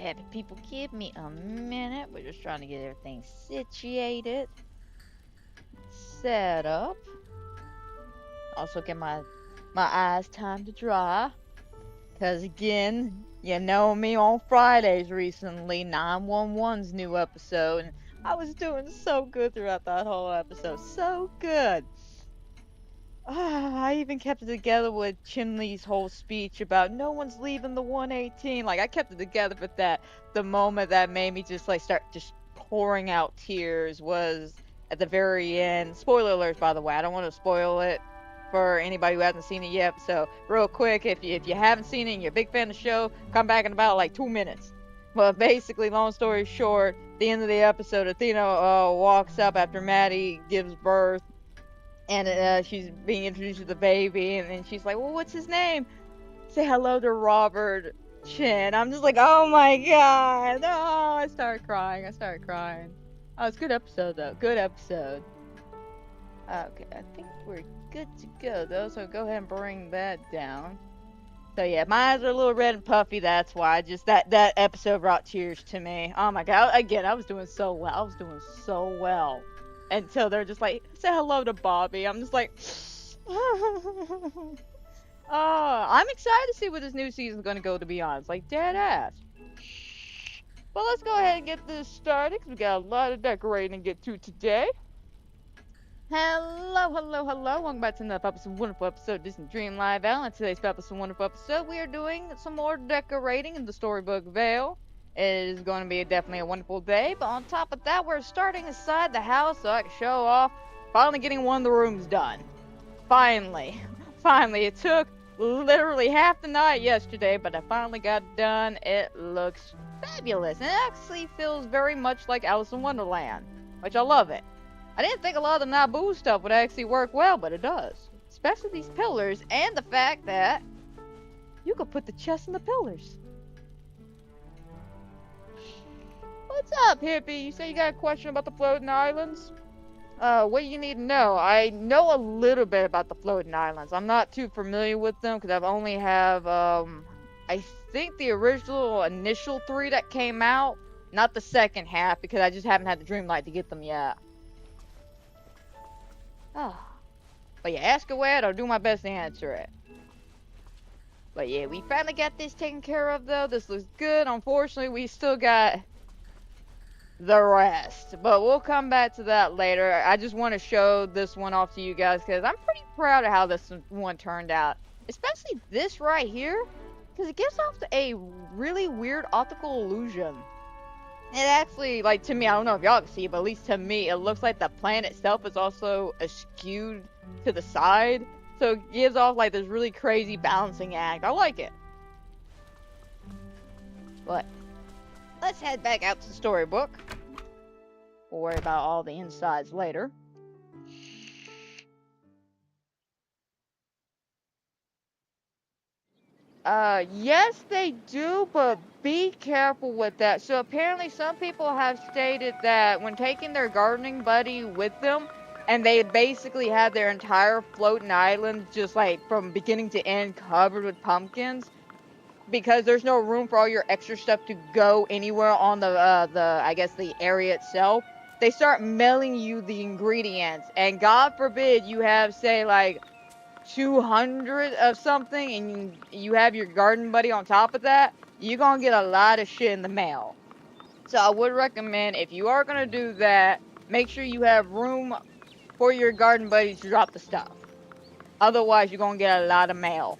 happy people, give me a minute. We're just trying to get everything situated, set up. Also get my eyes time to dry. Cause again, you know me on Fridays recently, 911's new episode, and I was doing so good throughout that whole episode. So good. I even kept it together with Chinley's whole speech about no one's leaving the 118. Like, I kept it together with that. The moment that made me just, like, start just pouring out tears was at the very end. Spoiler alerts, by the way. I don't want to spoil it for anybody who hasn't seen it yet. So, real quick, if you haven't seen it and you're a big fan of the show, come back in about, like, 2 minutes. But basically, long story short, the end of the episode, Athena walks up after Maddie gives birth, and she's being introduced to the baby, and then she's like, well, what's his name? Say hello to Robert Chin. I'm just like, oh my god. Oh, I started crying. Oh, it's a good episode, though. Good episode. Okay, I think we're good to go, though, so go ahead and bring that down. So yeah, my eyes are a little red and puffy, that's why. Just that episode brought tears to me. Oh my god, again, I was doing so well. Until they're just like, say hello to Bobby. I'm just like, oh, I'm excited to see where this new season's gonna go, to be honest. Like, dead ass. Well, let's go ahead and get this started, because we got a lot of decorating to get to today. Hello. Welcome back to another episode, wonderful episode of Disney Dreamlight Vale. And today's episode, wonderful episode, we are doing some more decorating in the Storybook Vale. It is going to be definitely a wonderful day, but on top of that, we're starting inside the house so I can show off finally getting one of the rooms done. Finally. It took literally half the night yesterday, but I finally got it done. It looks fabulous, and it actually feels very much like Alice in Wonderland, which I love it. I didn't think a lot of the Naboo stuff would actually work well, but it does. Especially these pillars, and the fact that you could put the chest in the pillars. What's up, hippie? You say you got a question about the floating islands? What do you need to know? I know a little bit about the floating islands. I'm not too familiar with them, because I've only have, I think the original initial 3 that came out. Not the second half, because I just haven't had the Dreamlight to get them yet. Oh. But yeah, ask away, I'll do my best to answer it. But yeah, we finally got this taken care of, though. This looks good. Unfortunately, we still got the rest. But we'll come back to that later. I just want to show this one off to you guys, because I'm pretty proud of how this one turned out. Especially this right here, because it gives off a really weird optical illusion. It actually, like, to me, I don't know if y'all can see, but at least to me, it looks like the planet itself is also skewed to the side. So it gives off, like, this really crazy balancing act. I like it. But let's head back out to the storybook. We'll worry about all the insides later. Yes they do, but be careful with that. So apparently some people have stated that when taking their gardening buddy with them, and they basically had their entire floating island just like from beginning to end covered with pumpkins, because there's no room for all your extra stuff to go anywhere on the I guess the area itself, they start mailing you the ingredients, and God forbid you have, say, like 200 of something, and you have your garden buddy on top of that, you're gonna get a lot of shit in the mail. So I would recommend, if you are gonna do that, make sure you have room for your garden buddy to drop the stuff. Otherwise, you're gonna get a lot of mail.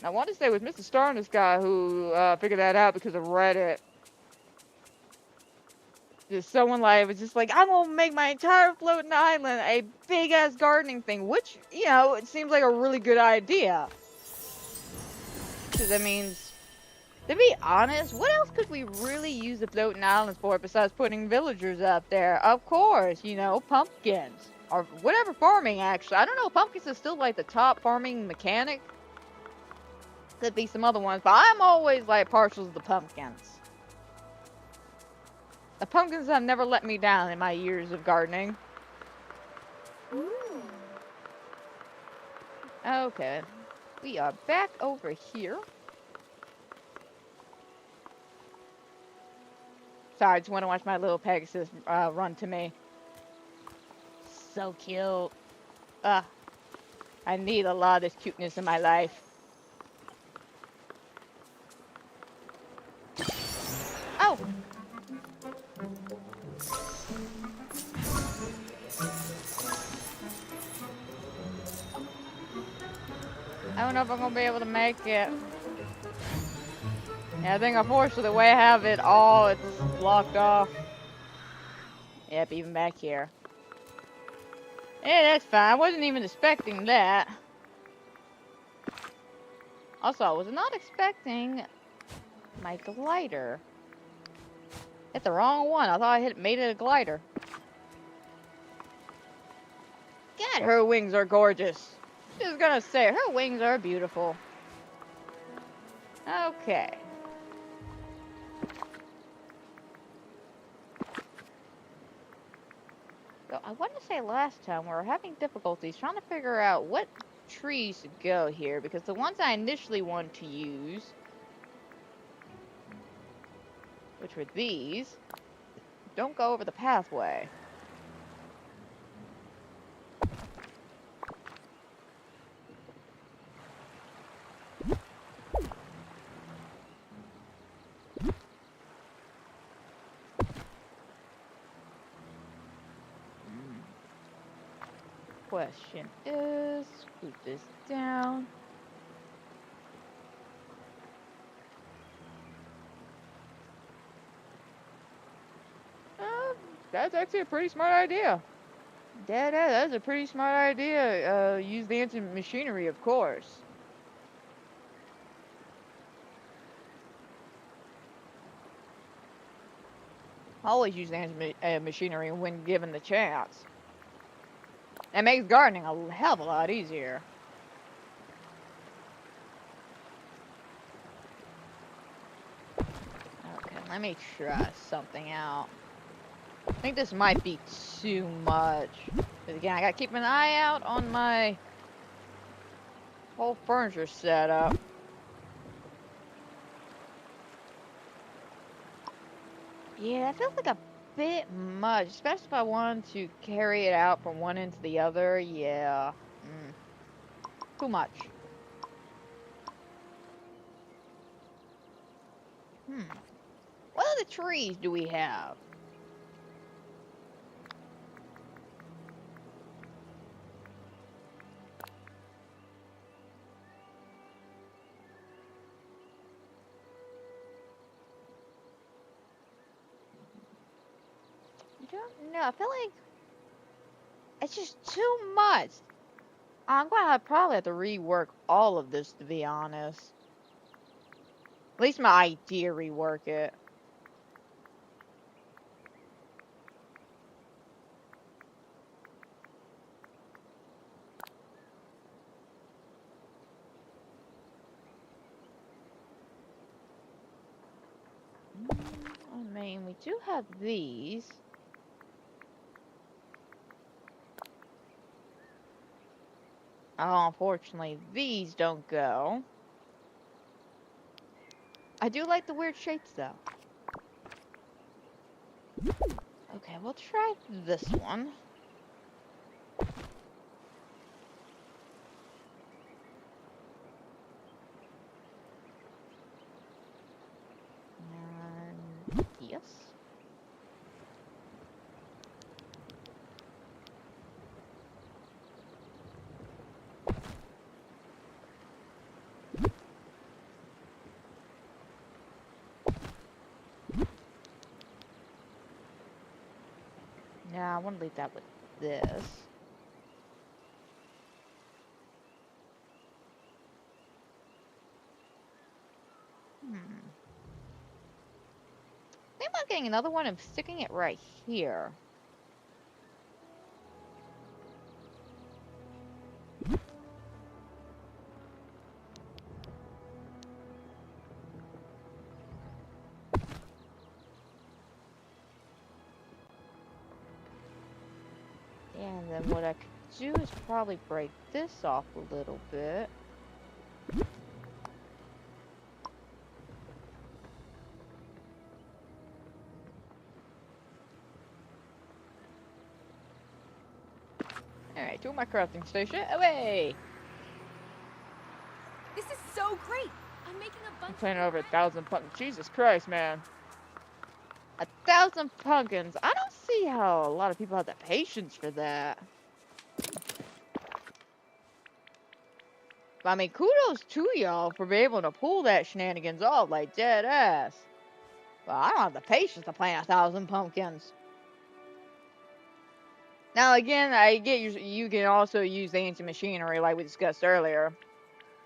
I want to say it was Mr. Star and this guy who figured that out because of Reddit. Just someone like was just like, I'm gonna make my entire floating island a big ass gardening thing, which, you know, it seems like a really good idea. Because that means, to be honest, what else could we really use the floating islands for besides putting villagers up there? Of course, you know, pumpkins. Or whatever farming, actually. I don't know, pumpkins is still like the top farming mechanic. Could be some other ones, but I'm always like partial to the pumpkins. The pumpkins have never let me down in my years of gardening. Ooh. Okay. We are back over here. Sorry, I just want to watch my little Pegasus run to me. So cute. Ugh. I need a lot of this cuteness in my life. Oh! I don't know if I'm gonna be able to make it. Yeah, I think unfortunately the way I have it all, it's blocked off. Yep, even back here. Yeah, that's fine. I wasn't even expecting that. Also, I was not expecting my glider. Hit the wrong one. I thought I made it a glider. God, her wings are gorgeous. Just gonna say, her wings are beautiful. Okay. So I want to say last time we were having difficulties trying to figure out what trees to go here, because the ones I initially wanted to use, which were these, don't go over the pathway. Question is, scoot this down. That's actually a pretty smart idea. That's a pretty smart idea. Use the ancient machinery, of course. Always use the ancient machinery when given the chance. It makes gardening a hell of a lot easier. Okay, let me try something out. I think this might be too much. But again, I gotta keep an eye out on my whole furniture setup. Yeah, that feels like a bit much, especially if I wanted to carry it out from one end to the other. Yeah. Too much. What other trees do we have? I don't know. I feel like it's just too much. I'm gonna probably have to rework all of this, to be honest. At least my idea, rework it. I mean, we do have these. Oh, unfortunately, these don't go. I do like the weird shapes, though. Okay, we'll try this one. And yes. Yeah, I want to leave that with this. Think about getting another one and sticking it right here. And then what I could do is probably break this off a little bit. Alright, to my crafting station. Away! This is so great! I'm making a bunch I'm planning of over 1,000 pumpkins. Jesus Christ, man. 1,000 pumpkins. I don't see how a lot of people have the patience for that. I mean, kudos to y'all for being able to pull that shenanigans off like dead ass. But I don't have the patience to plant 1,000 pumpkins. Now again, I get you can also use the ancient machinery like we discussed earlier.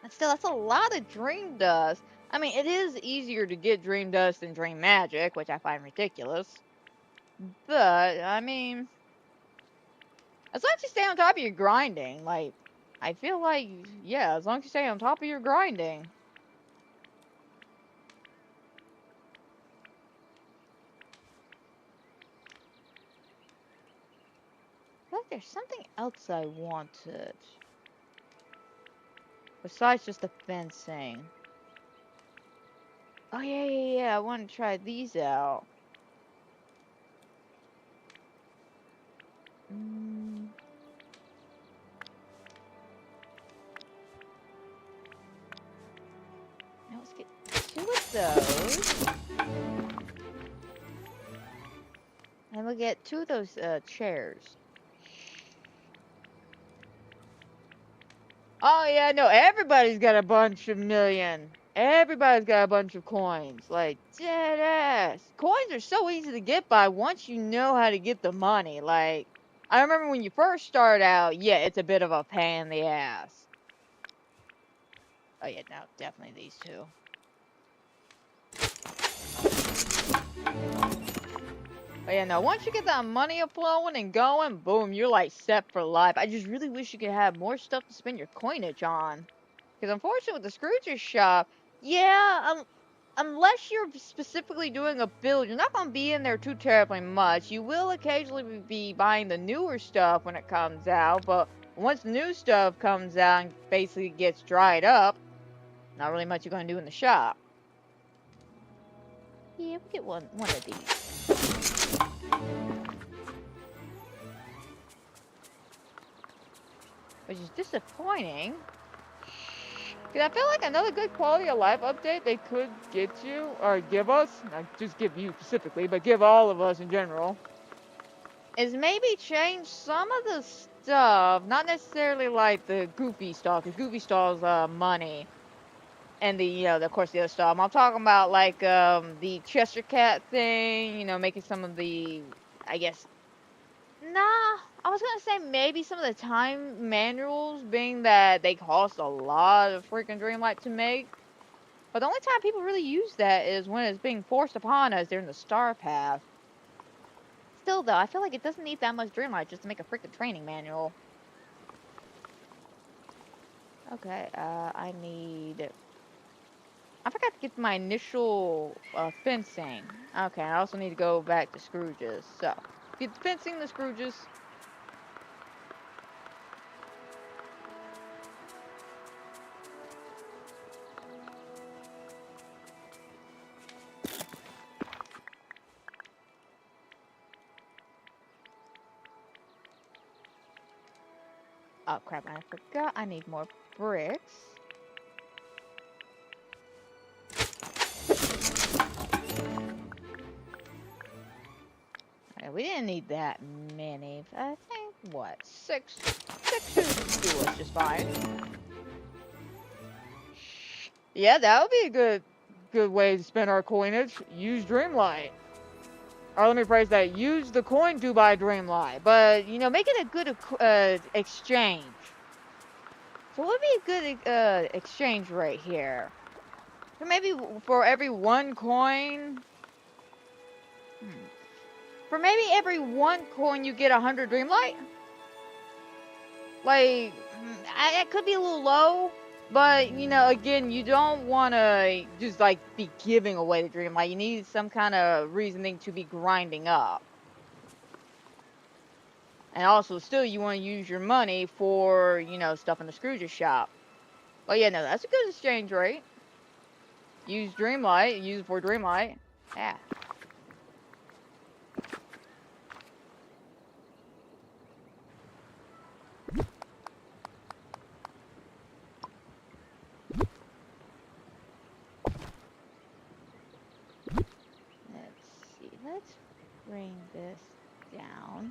But still, that's a lot of dream dust. I mean, it is easier to get dream dust than dream magic, which I find ridiculous. But, I mean, as long as you stay on top of your grinding, like, I feel like, yeah, as long as you stay on top of your grinding. I feel like there's something else I wanted. Besides just the fencing. Oh, yeah, I want to try these out. Now let's get 2 of those. And we'll get 2 of those chairs. Oh yeah, no, everybody's got a bunch of million. Everybody's got a bunch of coins. Like, dead ass. Coins are so easy to get by once you know how to get the money. Like, I remember when you first start out, yeah, it's a bit of a pain in the ass. Oh yeah, no, definitely these 2. But yeah, no, once you get that money flowing and going, boom, you're like set for life. I just really wish you could have more stuff to spend your coinage on. Because unfortunately with the Scrooge's shop, yeah, unless you're specifically doing a build, you're not going to be in there too terribly much. You will occasionally be buying the newer stuff when it comes out, but once the new stuff comes out and basically gets dried up, not really much you're going to do in the shop. Yeah, we'll get one of these. Which is disappointing. Because I feel like another good quality of life update they could get you, or give us, not just give you specifically, but give all of us in general, is maybe change some of the stuff, not necessarily like the Goofy stall, because Goofy stall's money, and the, of course the other stall. I'm talking about like the Chester Cat thing, making some of the, I guess, nah, I was gonna say maybe some of the time manuals, being that they cost a lot of freaking Dreamlight to make. But the only time people really use that is when it's being forced upon us during the Star Path. Still, though, I feel like it doesn't need that much Dreamlight just to make a freaking training manual. Okay, I need... I forgot to get my initial fencing. Okay, I also need to go back to Scrooge's. So, get the fencing, the Scrooge's. Oh crap, I forgot I need more bricks. Okay, we didn't need that many. I think, what, 6 should do us just fine. Yeah, that would be a good way to spend our coinage. Use Dreamlight. Or let me phrase that, use the coin to buy Dreamlight. But, make it a good exchange. So what would be a good exchange rate here? So maybe for every 1 coin... For maybe every 1 coin you get 100 Dreamlight? Like, it could be a little low. But, again, you don't want to just, like, be giving away the Dreamlight. You need some kind of reasoning to be grinding up. And also, still, you want to use your money for, you know, stuff in the Scrooge's shop. Oh yeah, no, that's a good exchange rate. Use Dreamlight, use it for Dreamlight. Yeah. Let's see, let's bring this down.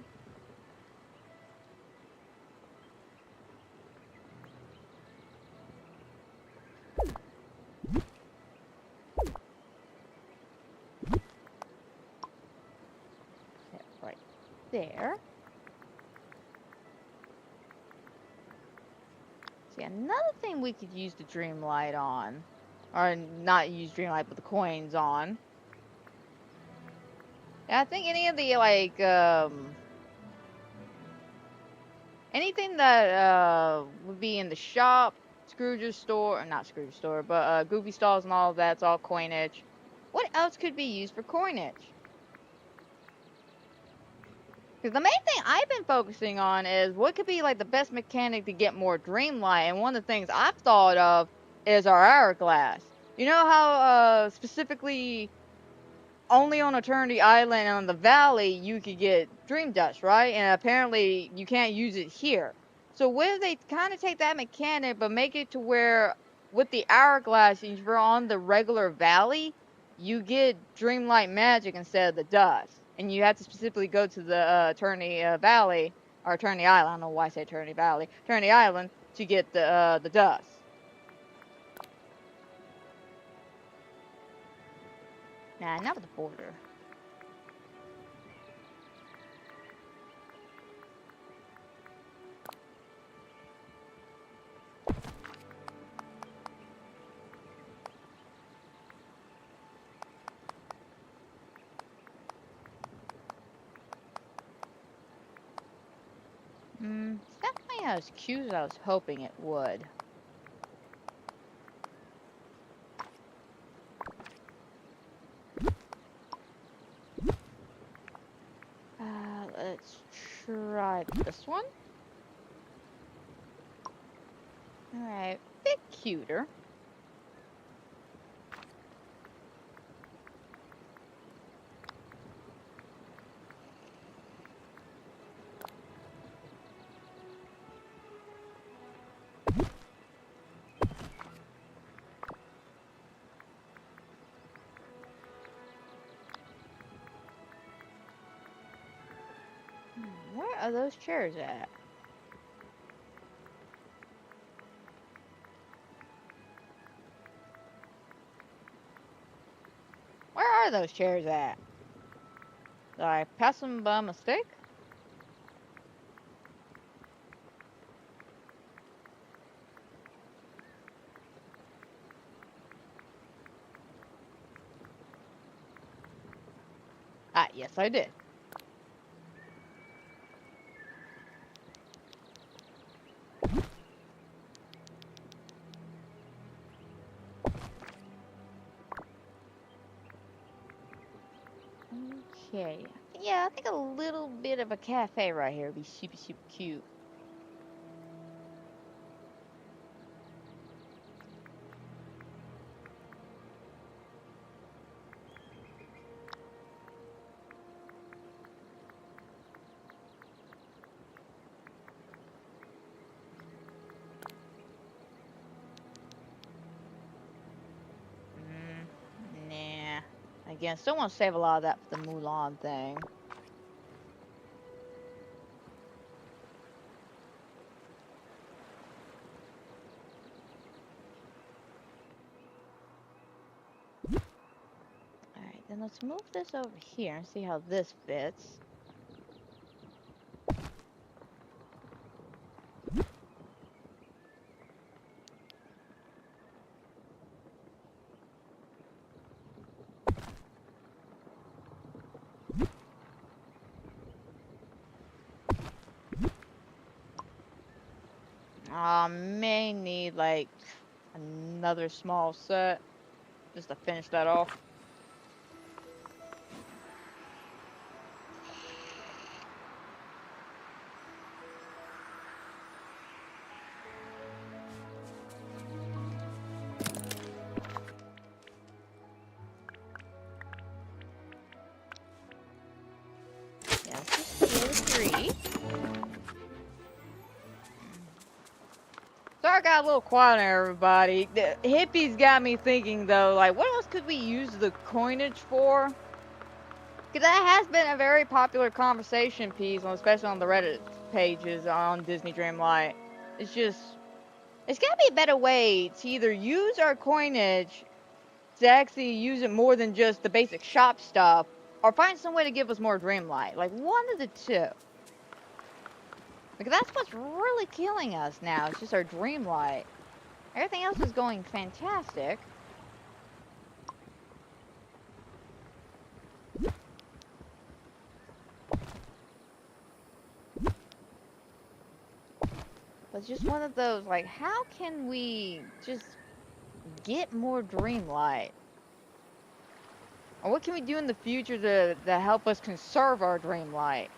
Set right there. See, another thing we could use the Dreamlight on, or not use Dreamlight, but the coins on. Yeah, I think any of the, like, anything that would be in the shop, Scrooge's store, or not Scrooge's store, but Goofy stalls and all of that's all coinage. What else could be used for coinage? Because the main thing I've been focusing on is what could be like the best mechanic to get more Dreamlight, and one of the things I've thought of is our hourglass. You know how specifically only on Eternity Island and on the Valley you could get Dream Dust, right? And apparently you can't use it here. So what if they kind of take that mechanic but make it to where with the hourglass, if you're on the regular Valley, you get Dreamlight magic instead of the dust. And you have to specifically go to the Eternity Valley, or Eternity Island, I don't know why I say Eternity Valley, Eternity Island, to get the dust. Nah, not with the border. It's definitely not as cute as I was hoping it would. Let's try this one. Alright, bit cuter. Where are those chairs at? Where are those chairs at? Did I pass them by mistake? Ah, yes I did. Okay. Yeah, I think a little bit of a cafe right here would be super, super cute. Nah. Again, still want to save a lot of that for the Mulan thing. Alright, then let's move this over here and see how this fits. May need like another small set just to finish that off. 3. So I got a little quiet on everybody. The hippies got me thinking though, like, what else could we use the coinage for? Because that has been a very popular conversation piece, especially on the Reddit pages on Disney Dreamlight. It's just, it's gotta be a better way to either use our coinage to actually use it more than just the basic shop stuff, or find some way to give us more Dreamlight. Like, one of the two. Because that's what's really killing us now. It's just our Dreamlight. Everything else is going fantastic. But it's just one of those, like, how can we just get more Dreamlight? Or what can we do in the future to help us conserve our Dreamlight?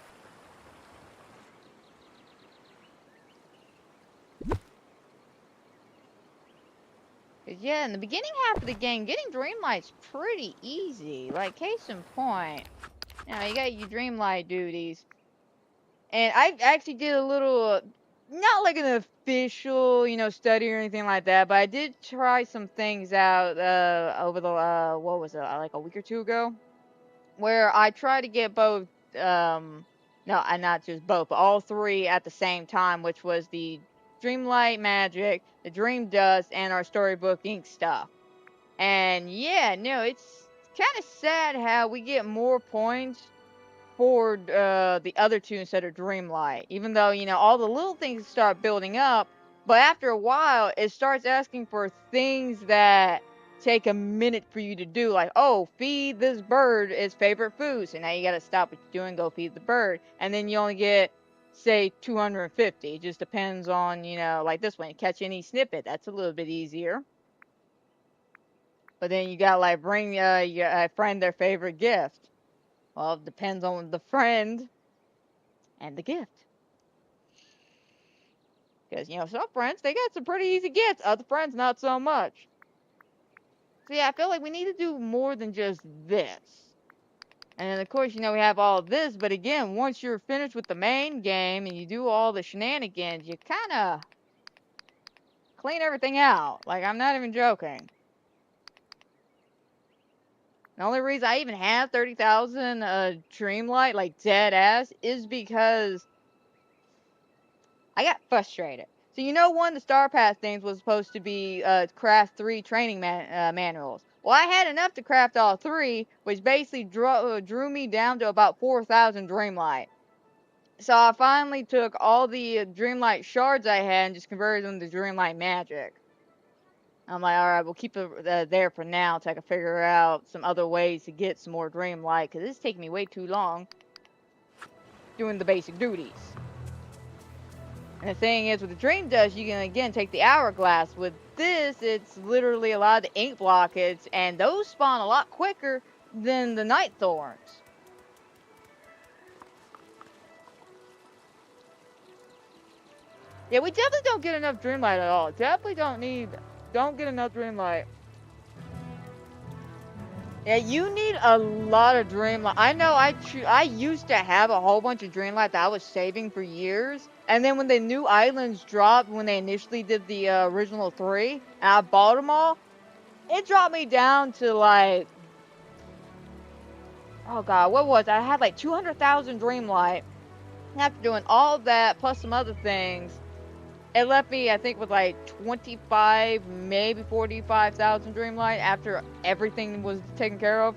Yeah, in the beginning half of the game, getting Dreamlight's pretty easy. Like, case in point, you got your Dreamlight duties. And I actually did a little, not like an official, study or anything like that, but I did try some things out over the, what was it, like a week or two ago, where I tried to get both, no, not just both, but all three at the same time, which was the Dreamlight Magic, the Dream Dust, and our Storybook Ink stuff. And yeah, no, it's kind of sad how we get more points for the other two instead of Dreamlight. Even though, all the little things start building up, but after a while, it starts asking for things that take a minute for you to do. Like, oh, feed this bird its favorite food. So now you gotta stop what you're doing, go feed the bird. And then you only get, say, 250. It just depends on, like this one, catch any snippet. That's a little bit easier. But then you gotta, like, bring your friend their favorite gift. Well, it depends on the friend and the gift. Because, some friends, they got some pretty easy gifts. Other friends, not so much. So, yeah, I feel like we need to do more than just this. And then, of course, we have all of this. But again, once you're finished with the main game and you do all the shenanigans, you kind of clean everything out. Like, I'm not even joking. The only reason I even have 30,000 Dreamlight, like, dead ass, is because I got frustrated. So one of the Star Pass things was supposed to be craft 3 training manuals. Well, I had enough to craft all 3, which basically drew me down to about 4,000 Dreamlight. So I finally took all the Dreamlight shards I had and just converted them to Dreamlight Magic. I'm like, alright, we'll keep it there for now until I can figure out some other ways to get some more Dreamlight, because this is taking me way too long doing the basic duties. And the thing is, with the Dream Dust, you can again take the Hourglass. With this, it's literally a lot of the ink blockets, and those spawn a lot quicker than the Night Thorns. Yeah, we definitely don't get enough Dreamlight at all. Definitely don't get enough Dreamlight. Yeah, you need a lot of Dreamlight. I know I used to have a whole bunch of Dreamlight that I was saving for years. And then when the new islands dropped, when they initially did the original 3, and I bought them all, it dropped me down to like, oh god, what was it? I had like 200,000 Dreamlight. After doing all of that, plus some other things, it left me, I think, with like 25, maybe 45,000 Dreamlight after everything was taken care of.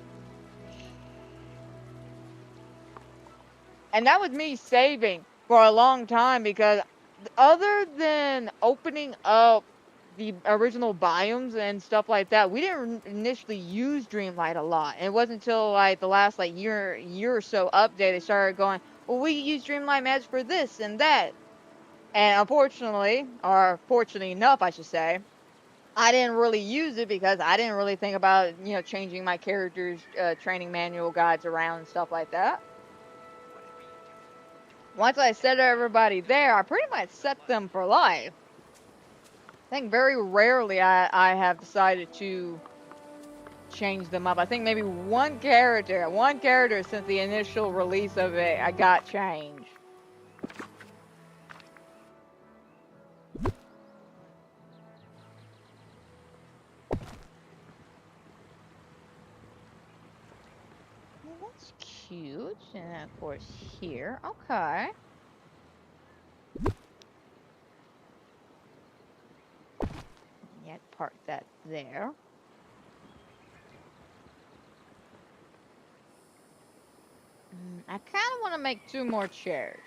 And that was me saving for a long time, because other than opening up the original biomes and stuff like that, we didn't initially use Dreamlight a lot. And it wasn't until like the last like year or so update they started going, well, we use Dreamlight Magic for this and that. And unfortunately, or fortunately enough, I should say, I didn't really use it because I didn't really think about, changing my character's training manual guides around and stuff like that. Once I set everybody there, I pretty much set them for life. I think very rarely I have decided to change them up. I think maybe one character since the initial release of it, I got changed. Well, that's cute. And then, of course, here. Okay. Yeah, park that there. I kind of want to make 2 more chairs.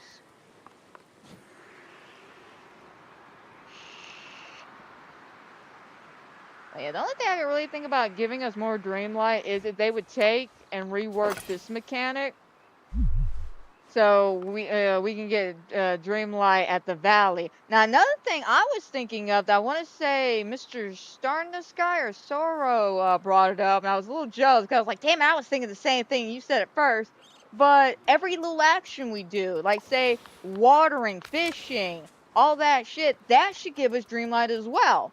But yeah, the only thing I can really think about giving us more Dreamlight is if they would take and rework this mechanic. So we can get Dreamlight at the Valley. Now another thing I was thinking of that I want to say Mr. Star in the Sky or Sorrow brought it up, and I was a little jealous because I was like, damn, I was thinking the same thing. You said it first. But every little action we do, like say watering, fishing, all that shit, that should give us Dreamlight as well.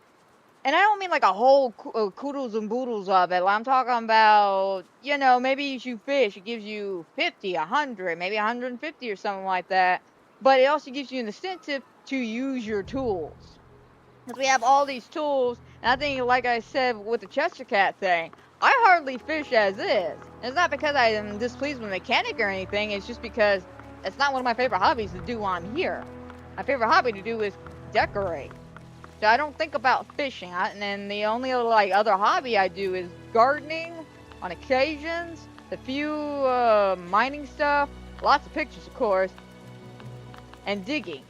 And I don't mean like a whole koodles and boodles of it. I'm talking about, you know, maybe as you fish, it gives you 50, 100, maybe 150 or something like that. But it also gives you an incentive to use your tools. Because we have all these tools, and I think, like I said with the Chester Cat thing, I hardly fish as is. And it's not because I am displeased with the mechanic or anything, it's just because it's not one of my favorite hobbies to do while I'm here. My favorite hobby to do is decorate. So I don't think about fishing. And then the only other hobby I do is gardening on occasions, a few mining stuff, lots of pictures of course, and digging.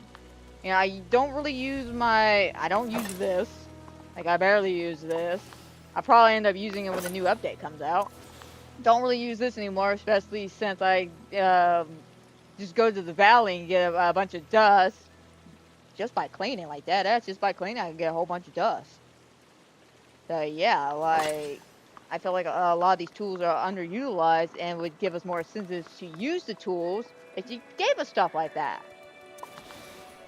You know, I don't really use I don't use this. Like I barely use this. I probably end up using it when the new update comes out. Don't really use this anymore, especially since I just go to the valley and get a bunch of dust. Just by cleaning like that. That's just by cleaning, I can get a whole bunch of dust. So yeah, like I feel like a lot of these tools are underutilized and would give us more incentives to use the tools if you gave us stuff like that.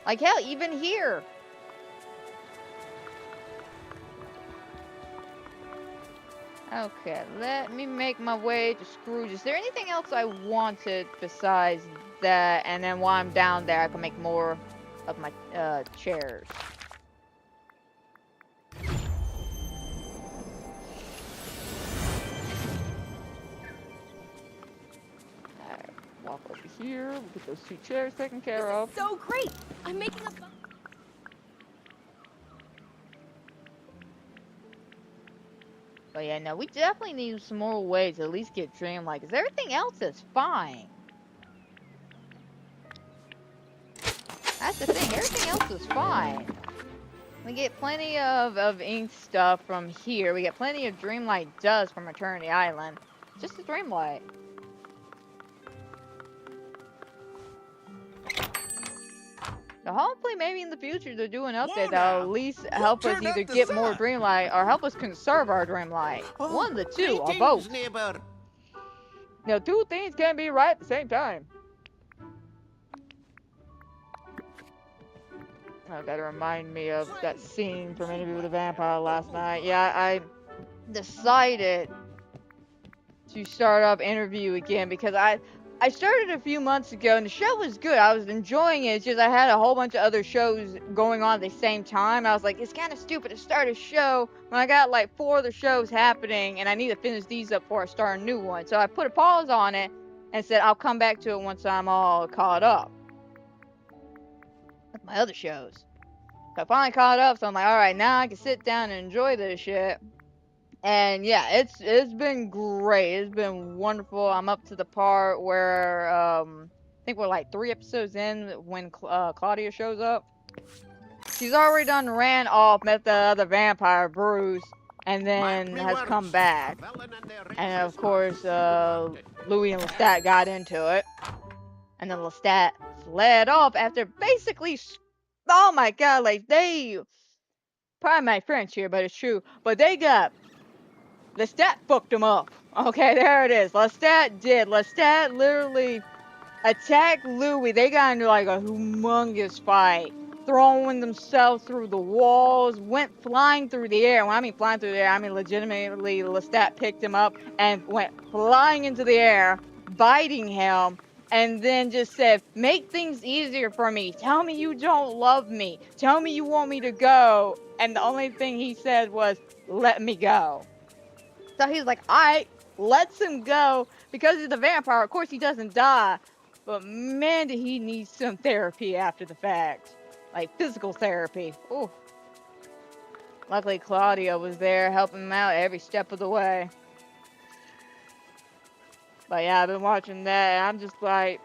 Like hell, even here. Okay, let me make my way to Scrooge. Is there anything else I wanted besides that? And then while I'm down there, I can make more of my chairs. Alright, walk over here. We'll get those 2 chairs taken care of. So great! I'm making a But yeah, no, we definitely need some more ways to at least get Dreamlight, because everything else is fine. That's the thing, everything else is fine. We get plenty of ink stuff from here. We get plenty of Dreamlight dust from Eternity Island. Just the Dreamlight. So hopefully maybe in the future they'll do an update that'll at least help us either get more Dreamlight or help us conserve our Dreamlight. One of the two, or both. Now 2 things can't be right at the same time. Oh, gotta remind me of that scene from Interview with the Vampire last night. Yeah, I decided to start up Interview again because I started a few months ago and the show was good. I was enjoying it. It's just I had a whole bunch of other shows going on at the same time. I was like, it's kind of stupid to start a show when I got like 4 other shows happening and I need to finish these up before I start a new one. So I put a pause on it and said I'll come back to it once I'm all caught up with my other shows. So I finally caught up, so I'm like, alright, now I can sit down and enjoy this shit. And yeah, it's been great. It's been wonderful. I'm up to the part where I think we're like 3 episodes in when Claudia shows up. She's already done ran off, met the other vampire, Bruce, and then has come back. And of course, Louis and Lestat got into it. And then Lestat fled off after basically, oh my god, like they, pardon my French here, but it's true, but they got, Lestat fucked him up. Okay, there it is. Lestat did. Lestat literally attacked Louis. They got into like a humongous fight throwing themselves through the walls, went flying through the air. When I mean flying through the air, I mean legitimately Lestat picked him up and went flying into the air, biting him, and then just said, "Make things easier for me. Tell me you don't love me. Tell me you want me to go." And the only thing he said was, "Let me go." So he's like, "Alright," lets him go because he's a vampire. Of course, he doesn't die, but man, did he need some therapy after the fact, like physical therapy. Oh, luckily Claudia was there helping him out every step of the way. But yeah, I've been watching that, and I'm just like,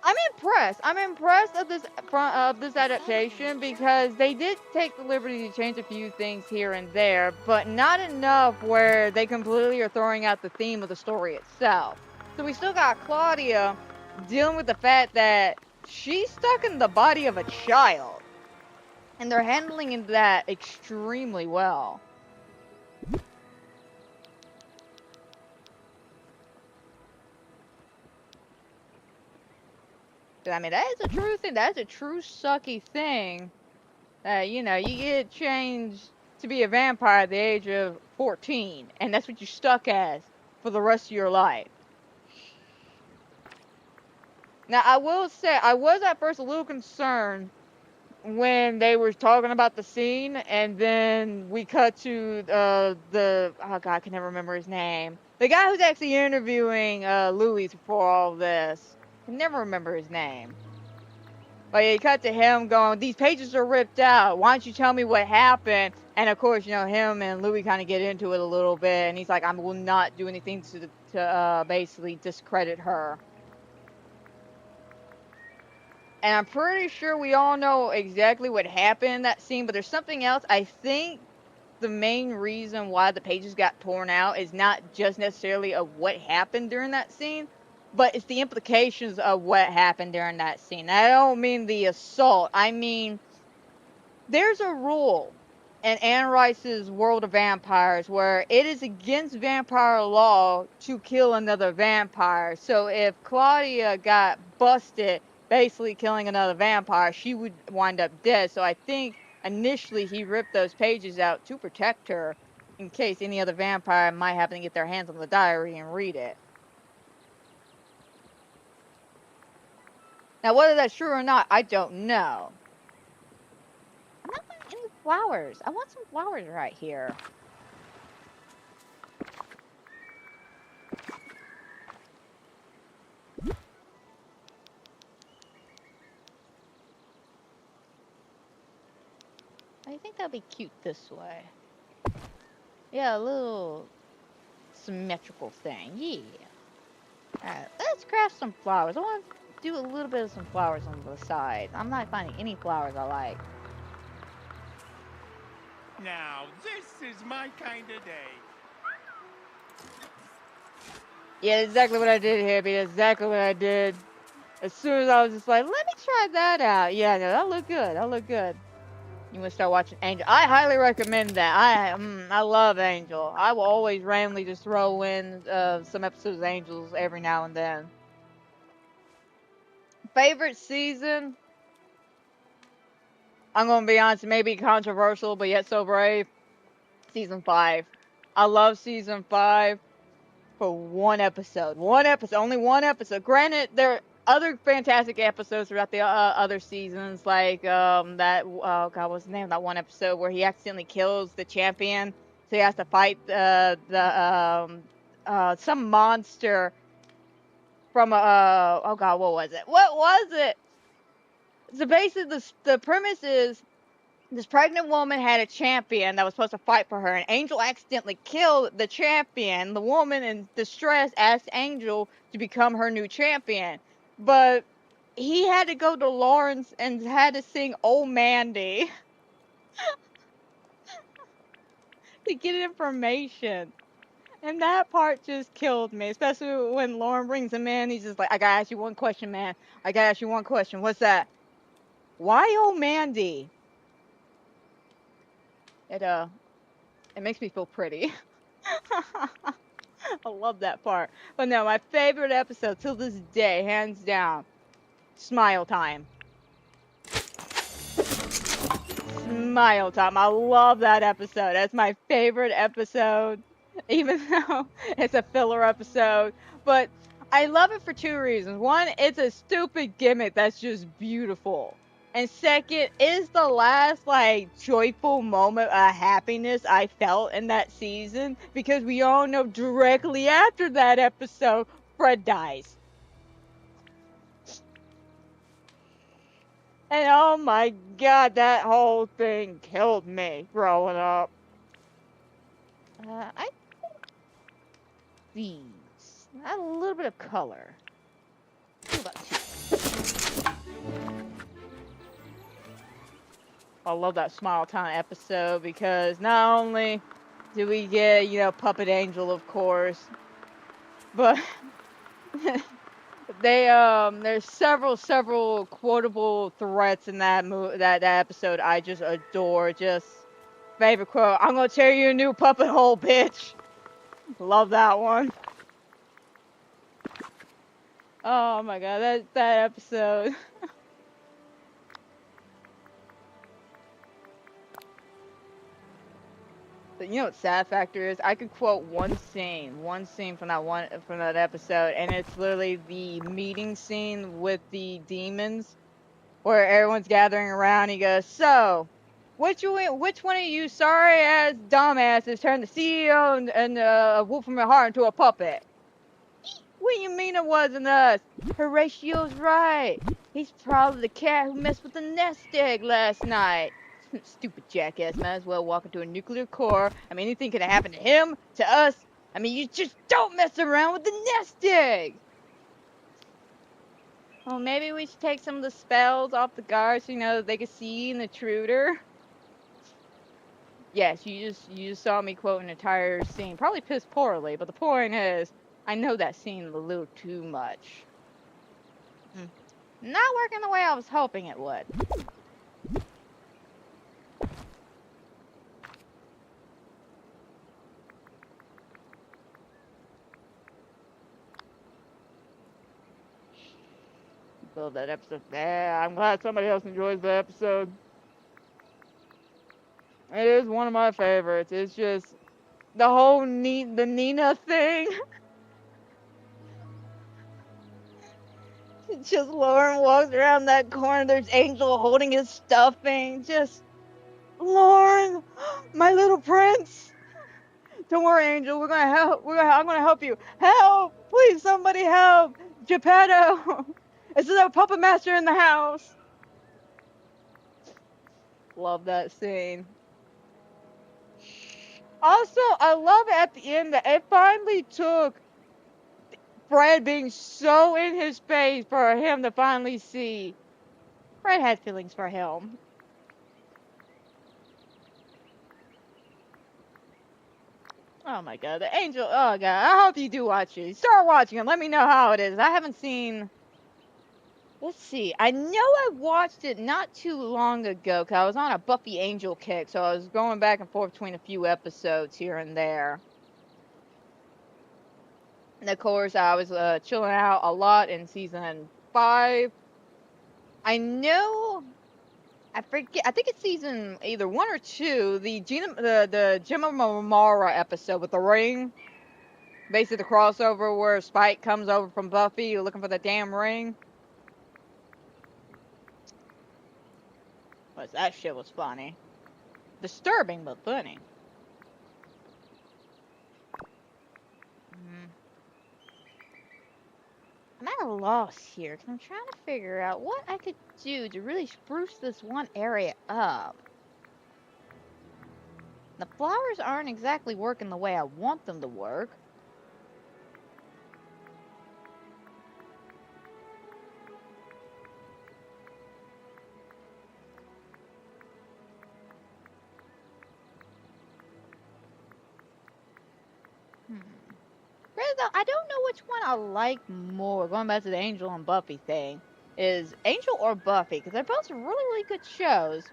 I'm impressed. I'm impressed of this adaptation because they did take the liberty to change a few things here and there, but not enough where they completely are throwing out the theme of the story itself. So we still got Claudia dealing with the fact that she's stuck in the body of a child, and they're handling that extremely well. I mean, that is a true thing. That's a true sucky thing. You know, you get changed to be a vampire at the age of 14, and that's what you're stuck as for the rest of your life. Now, I will say, I was at first a little concerned when they were talking about the scene, and then we cut to oh god, I can never remember his name. The guy who's actually interviewing Louis for all this. I can never remember his name. But you cut to him going, "These pages are ripped out. Why don't you tell me what happened?" And of course, you know, him and Louis kind of get into it a little bit, and he's like, "I will not do anything to basically discredit her." And I'm pretty sure we all know exactly what happened in that scene, but there's something else. I think the main reason why the pages got torn out is not just necessarily of what happened during that scene, but it's the implications of what happened during that scene. I don't mean the assault. I mean, there's a rule in Anne Rice's World of Vampires where it is against vampire law to kill another vampire. So if Claudia got busted basically killing another vampire, she would wind up dead. So I think initially he ripped those pages out to protect her in case any other vampire might happen to get their hands on the diary and read it. Now, whether that's true or not, I don't know. I'm not finding any flowers. I want some flowers right here. I think that'd be cute this way. Yeah, a little symmetrical thing. Yeah. Alright, let's craft some flowers. I want to do a little bit of some flowers on the side. I'm not finding any flowers I like. Now, this is my kind of day. Yeah, exactly what I did here, That's exactly what I did. As soon as I was just like, let me try that out. Yeah, no, that'll look good. That'll look good. You want to start watching Angel? I highly recommend that. I love Angel. I will always randomly just throw in some episodes of Angels every now and then. Favorite season? I'm gonna be honest, it may be controversial, but yet so brave. Season 5. I love season 5 for one episode. One episode, only one episode. Granted, there are other fantastic episodes throughout the other seasons, like that. Oh God, what's the name of that one episode where he accidentally kills the champion, so he has to fight some monster from oh God, what was it? What was it? So basically, the premise is this pregnant woman had a champion that was supposed to fight for her, and Angel accidentally killed the champion. The woman in distress asked Angel to become her new champion, but he had to go to Lawrence and had to sing "Oh Mandy" to get information. And that part just killed me, especially when Lauren brings him in. He's just like, "I gotta ask you one question, man. I gotta ask you one question. What's that? Why Oh Mandy?" It it makes me feel pretty. I love that part. But no, my favorite episode till this day, hands down, Smile Time. Smile time. I love that episode. That's my favorite episode, even though it's a filler episode. But I love it for two reasons. One, it's a stupid gimmick that's just beautiful. And second, is the last like joyful moment of happiness I felt in that season because we all know directly after that episode, Fred dies. And oh my god, that whole thing killed me growing up. I these. Add a little bit of color. About two. I love that Smile Time episode because not only do we get, Puppet Angel, of course, but there's several quotable threats in that episode I just adore. Just favorite quote, "I'm gonna tear you a new puppet hole, bitch." Love that one. Oh my god, that episode. But you know what sad factor is? I could quote one scene from that episode, and it's literally the meeting scene with the demons, where everyone's gathering around. He goes, "So, which one of you sorry ass dumbasses turned the CEO and Wolf from Your Heart into a puppet?" "What do you mean it wasn't us? Horatio's right. He's probably the cat who messed with the nest egg last night." Stupid jackass, might as well walk into a nuclear core. I mean, anything could have happened to him, to us. I mean, you just don't mess around with the nest egg. Well, maybe we should take some of the spells off the guards so, they could see an intruder. Yes, you just saw me quote an entire scene. Probably pissed poorly, but the point is, I know that scene a little too much. Not working the way I was hoping it would. Love that episode. Yeah, I'm glad somebody else enjoys the episode. It is one of my favorites. It's just the whole the Nina thing. Just Lauren walks around that corner. There's Angel holding his stuffing. Just Lauren, my little prince. Don't worry, Angel. We're gonna help. I'm gonna help you. Help! Please, somebody help! Geppetto! Is there a puppet master in the house? Love that scene. Also, I love at the end that it finally took Fred being so in his face for him to finally see Fred had feelings for him. Oh my god, the Angel. Oh god, I hope you do watch it. Start watching it. Let me know how it is. I haven't seen. Let's see. I know I watched it not too long ago because I was on a Buffy Angel kick, so I was going back and forth between a few episodes here and there. And of course, I was chilling out a lot in season 5. I know. I forget. I think it's season either 1 or 2. The Gemma Momara episode with the ring. Basically, the crossover where Spike comes over from Buffy looking for the damn ring. That shit was funny. Disturbing, but funny. I'm at a loss here because I'm trying to figure out what I could do to really spruce this one area up. The flowers aren't exactly working the way I want them to work. Really though, I don't know which one I like more. Going back to the Angel and Buffy thing. Is Angel or Buffy? Because they're both really good shows.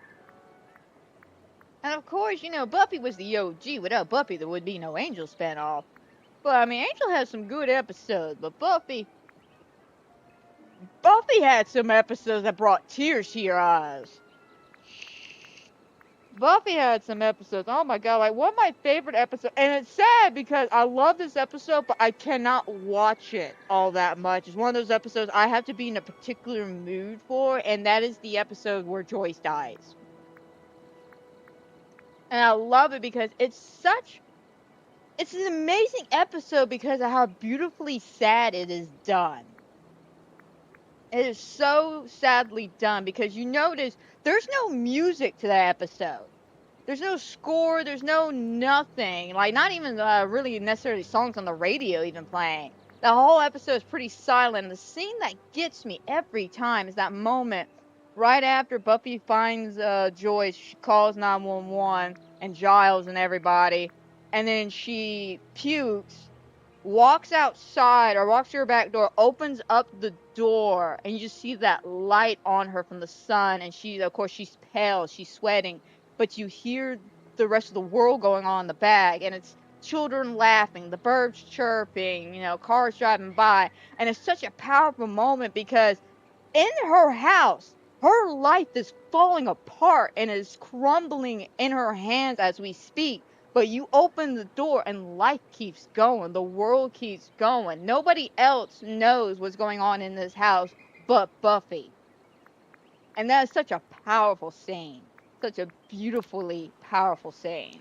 And of course, Buffy was the OG. Without Buffy, there would be no Angel spinoff. But, I mean, Angel has some good episodes, but Buffy had some episodes that brought tears to your eyes. Buffy had some episodes. Oh my god, like one of my favorite episodes. And it's sad because I love this episode, but I cannot watch it all that much. It's one of those episodes I have to be in a particular mood for, and that is the episode where Joyce dies. And I love it because it's an amazing episode because of how beautifully sad it is done. It is so sadly done because you notice there's no music to that episode. There's no score, there's no nothing. Like, not even really necessarily songs on the radio even playing. The whole episode is pretty silent. The scene that gets me every time is that moment right after Buffy finds Joyce. She calls 911 and Giles and everybody. And then she pukes, walks outside or walks to her back door, opens up the door, and you just see that light on her from the sun. And she, of course, she's pale, she's sweating, but you hear the rest of the world going on in the back, and it's children laughing, the birds chirping, you know, cars driving by. And it's such a powerful moment because in her house, her life is falling apart and is crumbling in her hands as we speak. But you open the door and life keeps going. The world keeps going. Nobody else knows what's going on in this house but Buffy. And that is such a powerful scene. Such a beautifully powerful scene.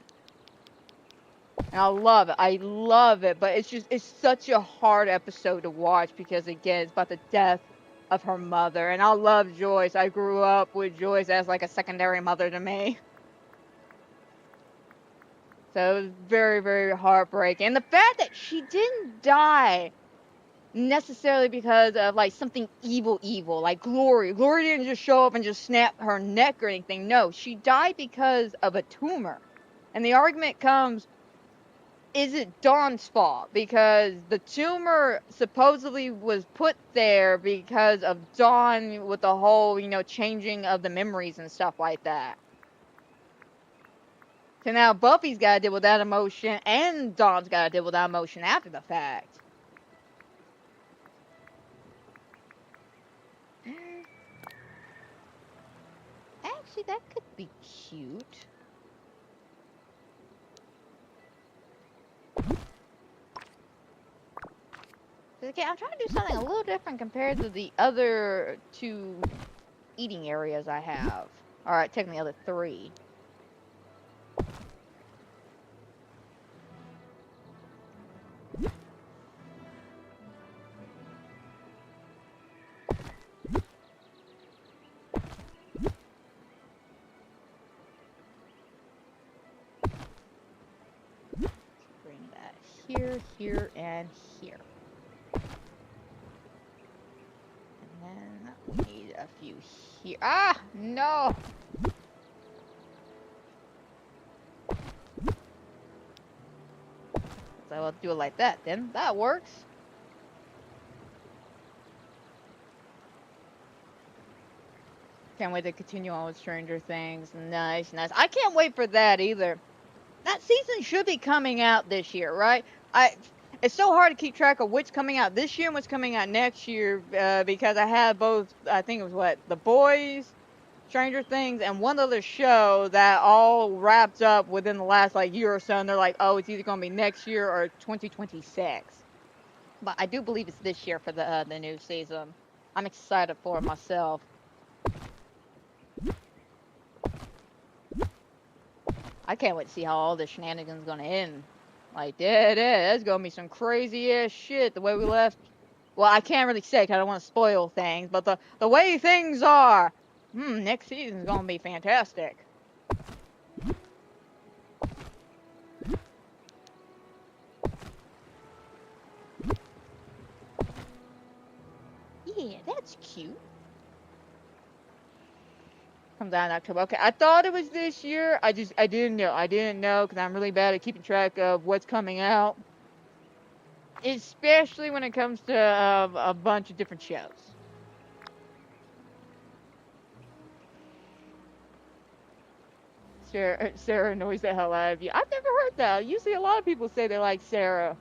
And I love it. I love it. But it's such a hard episode to watch because, again, it's about the death of her mother. And I love Joyce. I grew up with Joyce as like a secondary mother to me. So it was very, very heartbreaking. And the fact that she didn't die necessarily because of like something evil, like Glory. Glory didn't just show up and just snap her neck or anything. No, she died because of a tumor. And the argument comes, is it Dawn's fault? Because the tumor supposedly was put there because of Dawn with the whole, you know, changing of the memories and stuff like that. So now Buffy's got to deal with that emotion, and Dawn's got to deal with that emotion after the fact. Actually, that could be cute. Okay, I'm trying to do something a little different compared to the other two eating areas I have. Alright, technically the other three. Bring that here, here, and here. And then we need a few here. Ah! No! So I'll do it like that then. That works. Can't wait to continue on with Stranger Things. Nice, nice. I can't wait for that either. That season should be coming out this year, right? It's so hard to keep track of what's coming out this year and what's coming out next year because I have both. I think it was what The Boys, Stranger Things, and one other show that all wrapped up within the last like year or so. And they're like, oh, it's either gonna be next year or 2026. But I do believe it's this year for the new season. I'm excited for it myself. I can't wait to see how all this shenanigans gonna end. Like, there's gonna be some crazy ass shit the way we left. Well, I can't really say because I don't want to spoil things, but the way things are, next season's gonna be fantastic. Yeah, that's cute. Comes out in October. Okay, I thought it was this year. I didn't know. I didn't know because I'm really bad at keeping track of what's coming out. Especially when it comes to a bunch of different shows. Sarah annoys the hell out of you. I've never heard that. Usually a lot of people say they like Sarah.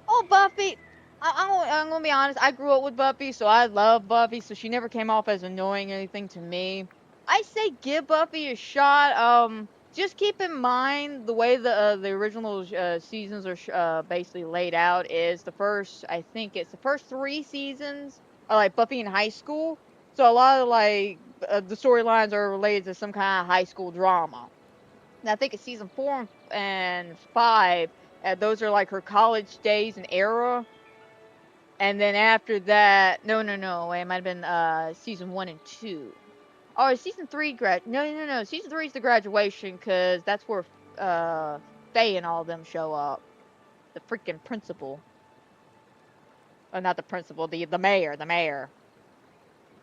Oh, Buffy. I'm gonna be honest. I grew up with Buffy, so I love Buffy. So she never came off as annoying or anything to me. I say give Buffy a shot. Just keep in mind the way the original seasons are basically laid out is the first. I think it's the first 3 seasons are like Buffy in high school. So a lot of like the storylines are related to some kind of high school drama. And I think it's season 4 and 5. Those are like her college days and era. And then after that, no, it might have been season 1 and 2. Oh, season 3 no. Season 3 is the graduation because that's where Faye and all of them show up. The freaking principal. Oh, not the principal, the mayor,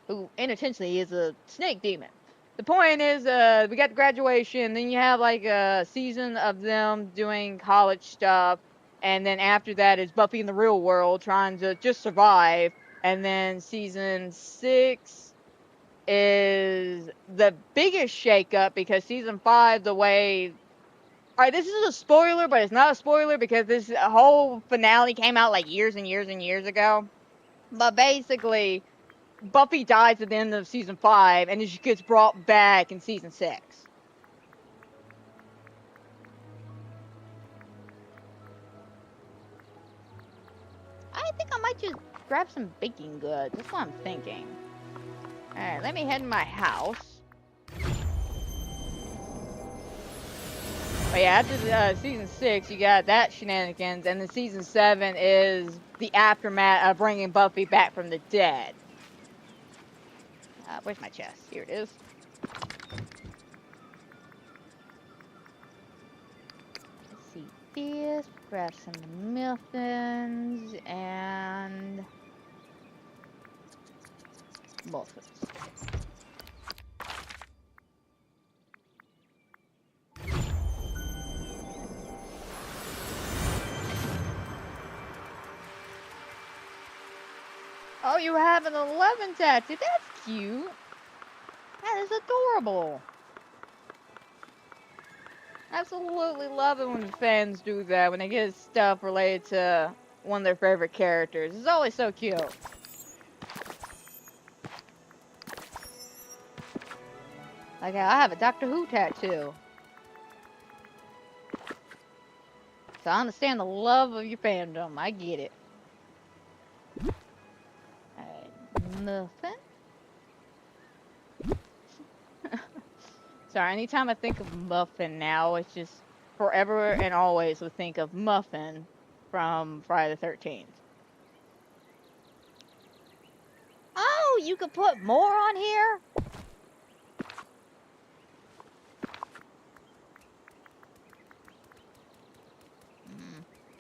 who unintentionally is a snake demon. The point is, we got the graduation, then you have like a season of them doing college stuff, and then after that is Buffy in the real world trying to just survive, and then season 6 is the biggest shakeup because season 5, the way. Alright, this is a spoiler, but it's not a spoiler because this whole finale came out like years and years and years ago. But basically, Buffy dies at the end of season 5, and then she gets brought back in season 6. I think I might just grab some baking goods. That's what I'm thinking. Alright, let me head to my house. But yeah, after season 6, you got that shenanigans, and then season 7 is the aftermath of bringing Buffy back from the dead. Where's my chest? Here it is. Let's see this. Grab some muffins and muffins. Oh, you have an 11 tattoo. That's cute. That is adorable. Absolutely love it when fans do that, when they get stuff related to one of their favorite characters. It's always so cute. Like, I have a Doctor Who tattoo. So I understand the love of your fandom. I get it. Alright, muffin. Sorry, anytime I think of Muffin now, it's just forever and always would think of Muffin from Friday the 13th. Oh, you could put more on here?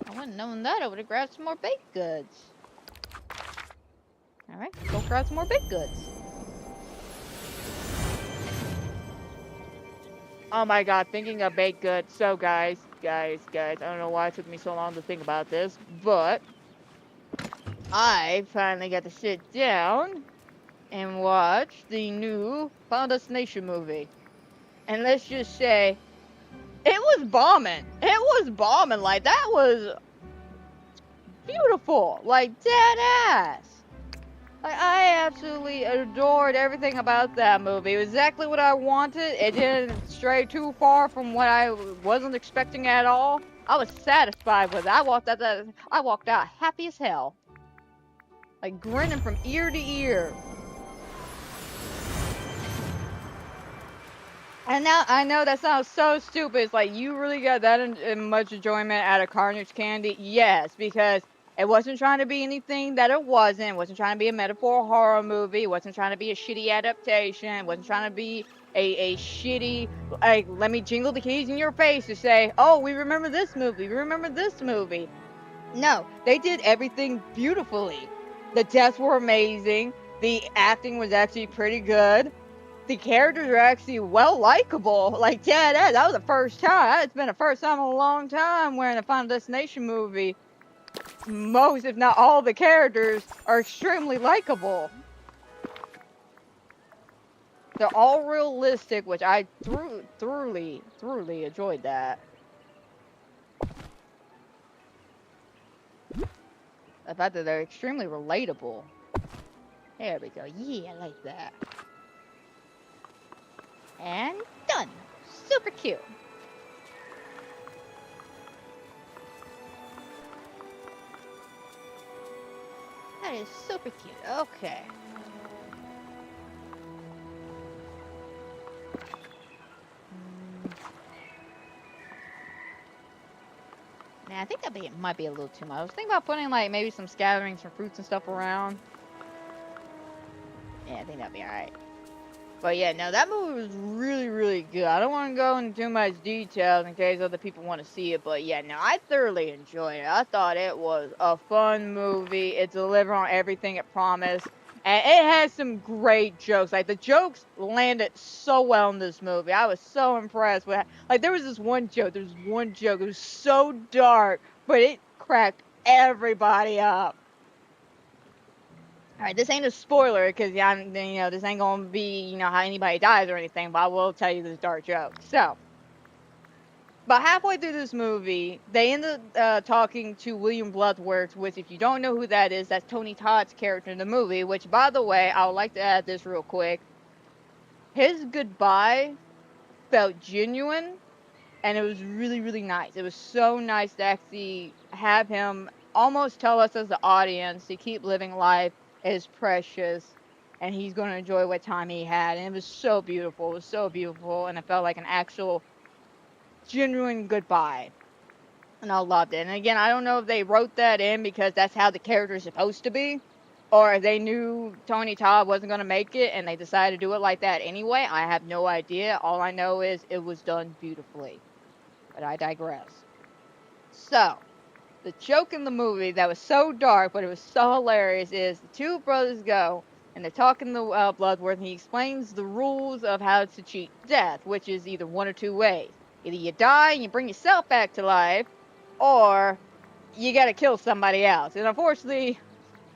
I wouldn't have known that. I would have grabbed some more baked goods. Alright, go grab some more baked goods. Oh my god, thinking of baked goods. So guys, I don't know why it took me so long to think about this, but I finally got to sit down and watch the new Final Destination movie. And let's just say, it was bombing. It was bombing. Like, that was beautiful. Like, dead ass. Like, I absolutely adored everything about that movie. It was exactly what I wanted. It didn't stray too far from what I wasn't expecting at all. I was satisfied with it. I walked out happy as hell. Like, grinning from ear to ear. And now, I know that sounds so stupid. It's like, you really got that much enjoyment out of Carnage Candy? Yes, because it wasn't trying to be anything that it wasn't. It wasn't trying to be a metaphor horror movie. It wasn't trying to be a shitty adaptation. It wasn't trying to be a shitty, like, let me jingle the keys in your face to say, oh, we remember this movie. We remember this movie. No, they did everything beautifully. The deaths were amazing. The acting was actually pretty good. The characters are actually well likable. Like, yeah, that was the first time. It's been the first time in a long time where in a Final Destination movie, most, if not all, the characters are extremely likable. They're all realistic, which I thoroughly enjoyed that. The fact that they're extremely relatable. There we go. Yeah, I like that. And done. Super cute. That is super cute. Okay. Man, I think that might be a little too much. I was thinking about putting like maybe some scatterings, some fruits and stuff around. Yeah, I think that'd be alright. But yeah, no, that movie was really, really good. I don't want to go into too much details in case other people want to see it, but yeah, no, I thoroughly enjoyed it. I thought it was a fun movie. It delivered on everything it promised, and it has some great jokes. Like the jokes landed so well in this movie. I was so impressed with. Like there was this one joke. There was one joke. It was so dark, but it cracked everybody up. All right, this ain't a spoiler because yeah, this ain't gonna be how anybody dies or anything, but I will tell you this dark joke. So, about halfway through this movie, they end up talking to William Bloodworth, which, if you don't know who that is, that's Tony Todd's character in the movie. Which, by the way, I would like to add this real quick. His goodbye felt genuine, and it was really, really nice. It was so nice to actually have him almost tell us as the audience to keep living life is precious, and he's going to enjoy what time he had. And it was so beautiful. It was so beautiful, and it felt like an actual genuine goodbye. And I loved it. And again, I don't know if they wrote that in because that's how the character is supposed to be, or if they knew Tony Todd wasn't going to make it and they decided to do it like that anyway. I have no idea. All I know is it was done beautifully. But I digress. So, the joke in the movie that was so dark, but it was so hilarious, is the two brothers go and they're talking to Bloodworth, and he explains the rules of how to cheat death, which is either one or two ways. Either you die and you bring yourself back to life, or you gotta kill somebody else. And unfortunately,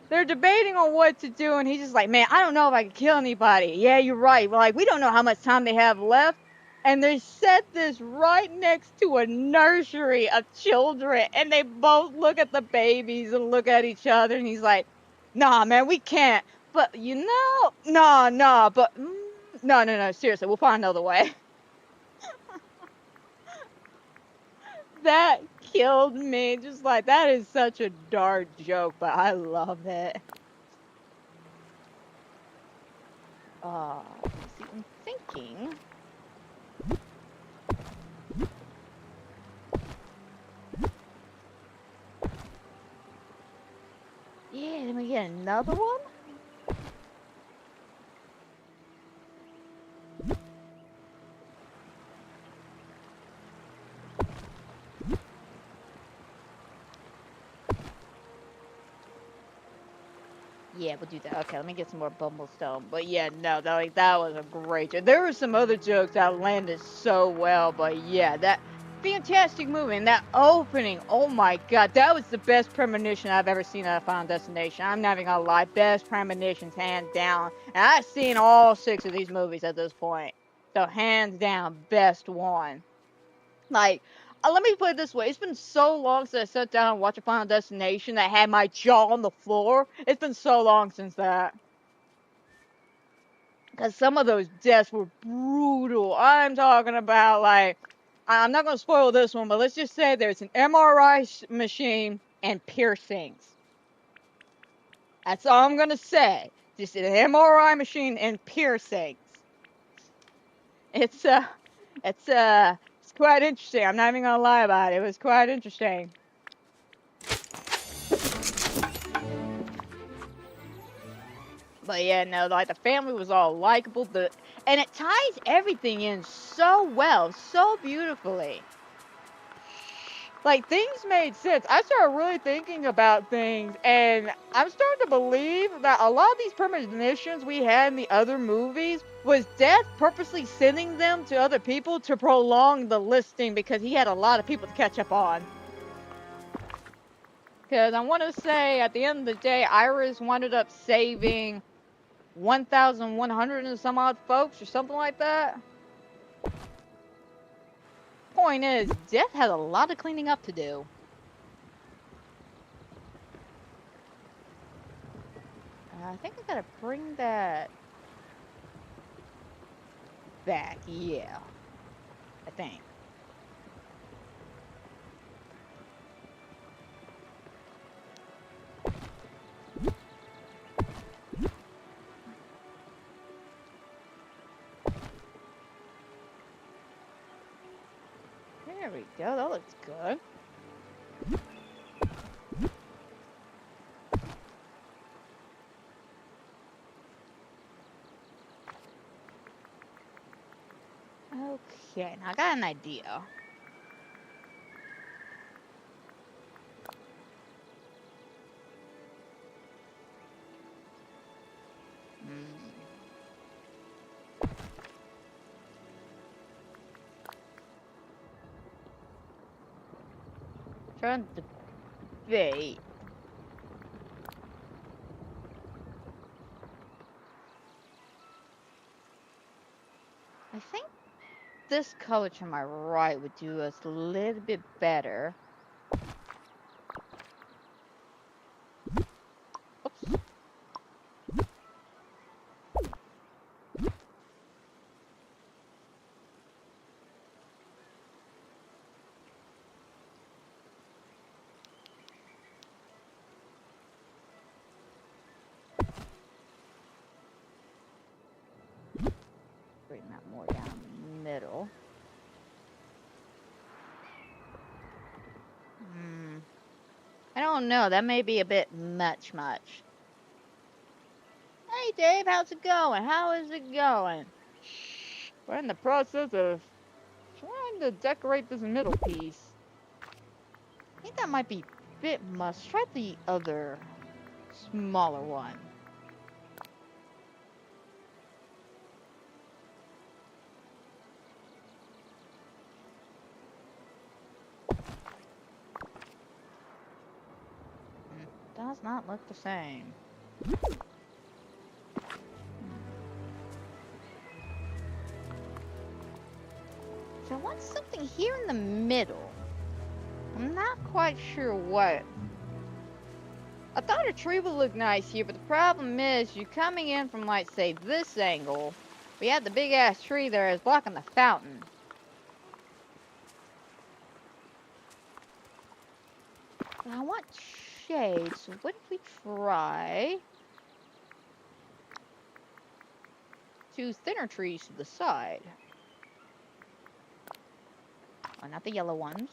they're debating on what to do, and he's just like, man, I don't know if I can kill anybody. Yeah, you're right. Like, we don't know how much time they have left. And they set this right next to a nursery of children, and they both look at the babies and look at each other, and he's like, nah, man, we can't. But, nah, but, no, seriously, we'll find another way. That killed me. Just like, that is such a dark joke, but I love it. Let's see, I'm thinking. Yeah, then we get another one? Yeah, we'll do that. Okay, let me get some more Bumblestone. But yeah, no, that was a great joke. There were some other jokes that landed so well, but yeah, that fantastic movie and that opening. Oh my god, that was the best premonition I've ever seen at a Final Destination. I'm not even gonna lie, best premonitions hands down. And I've seen all 6 of these movies at this point, so hands down, best one. Like, let me put it this way. It's been so long since I sat down and watched a Final Destination that had my jaw on the floor. It's been so long since that. Because some of those deaths were brutal. I'm talking about, like, I'm not going to spoil this one, but let's just say there's an MRI machine and piercings. That's all I'm going to say. Just an MRI machine and piercings. It's, uh, it's quite interesting. I'm not even going to lie about it. It was quite interesting. But yeah, no, like the family was all likable, and it ties everything in so well, so beautifully. Like things made sense. I started really thinking about things, and I'm starting to believe that a lot of these premonitions we had in the other movies was Death purposely sending them to other people to prolong the listing because he had a lot of people to catch up on. Because I want to say at the end of the day, Iris wound up saving 1,100 and some odd folks or something like that. Point is, Death has a lot of cleaning up to do. I think I gotta bring that. back, yeah. I think. There we go, that looks good. Okay, now I got an idea. Trying to debate. I think this color to my right would do us a little bit better. Oops. Bring that more down the middle. I don't know, that may be a bit much. Hey Dave, how's it going? How is it going? We're in the process of trying to decorate this middle piece. I think that might be a bit much. Try the other smaller one. Does not look the same. So I want something here in the middle. I'm not quite sure what. I thought a tree would look nice here, but the problem is you're coming in from, like, say, this angle. We had the big ass tree there is blocking the fountain. But I want shade, so what if we try two thinner trees to the side? Oh, not the yellow ones.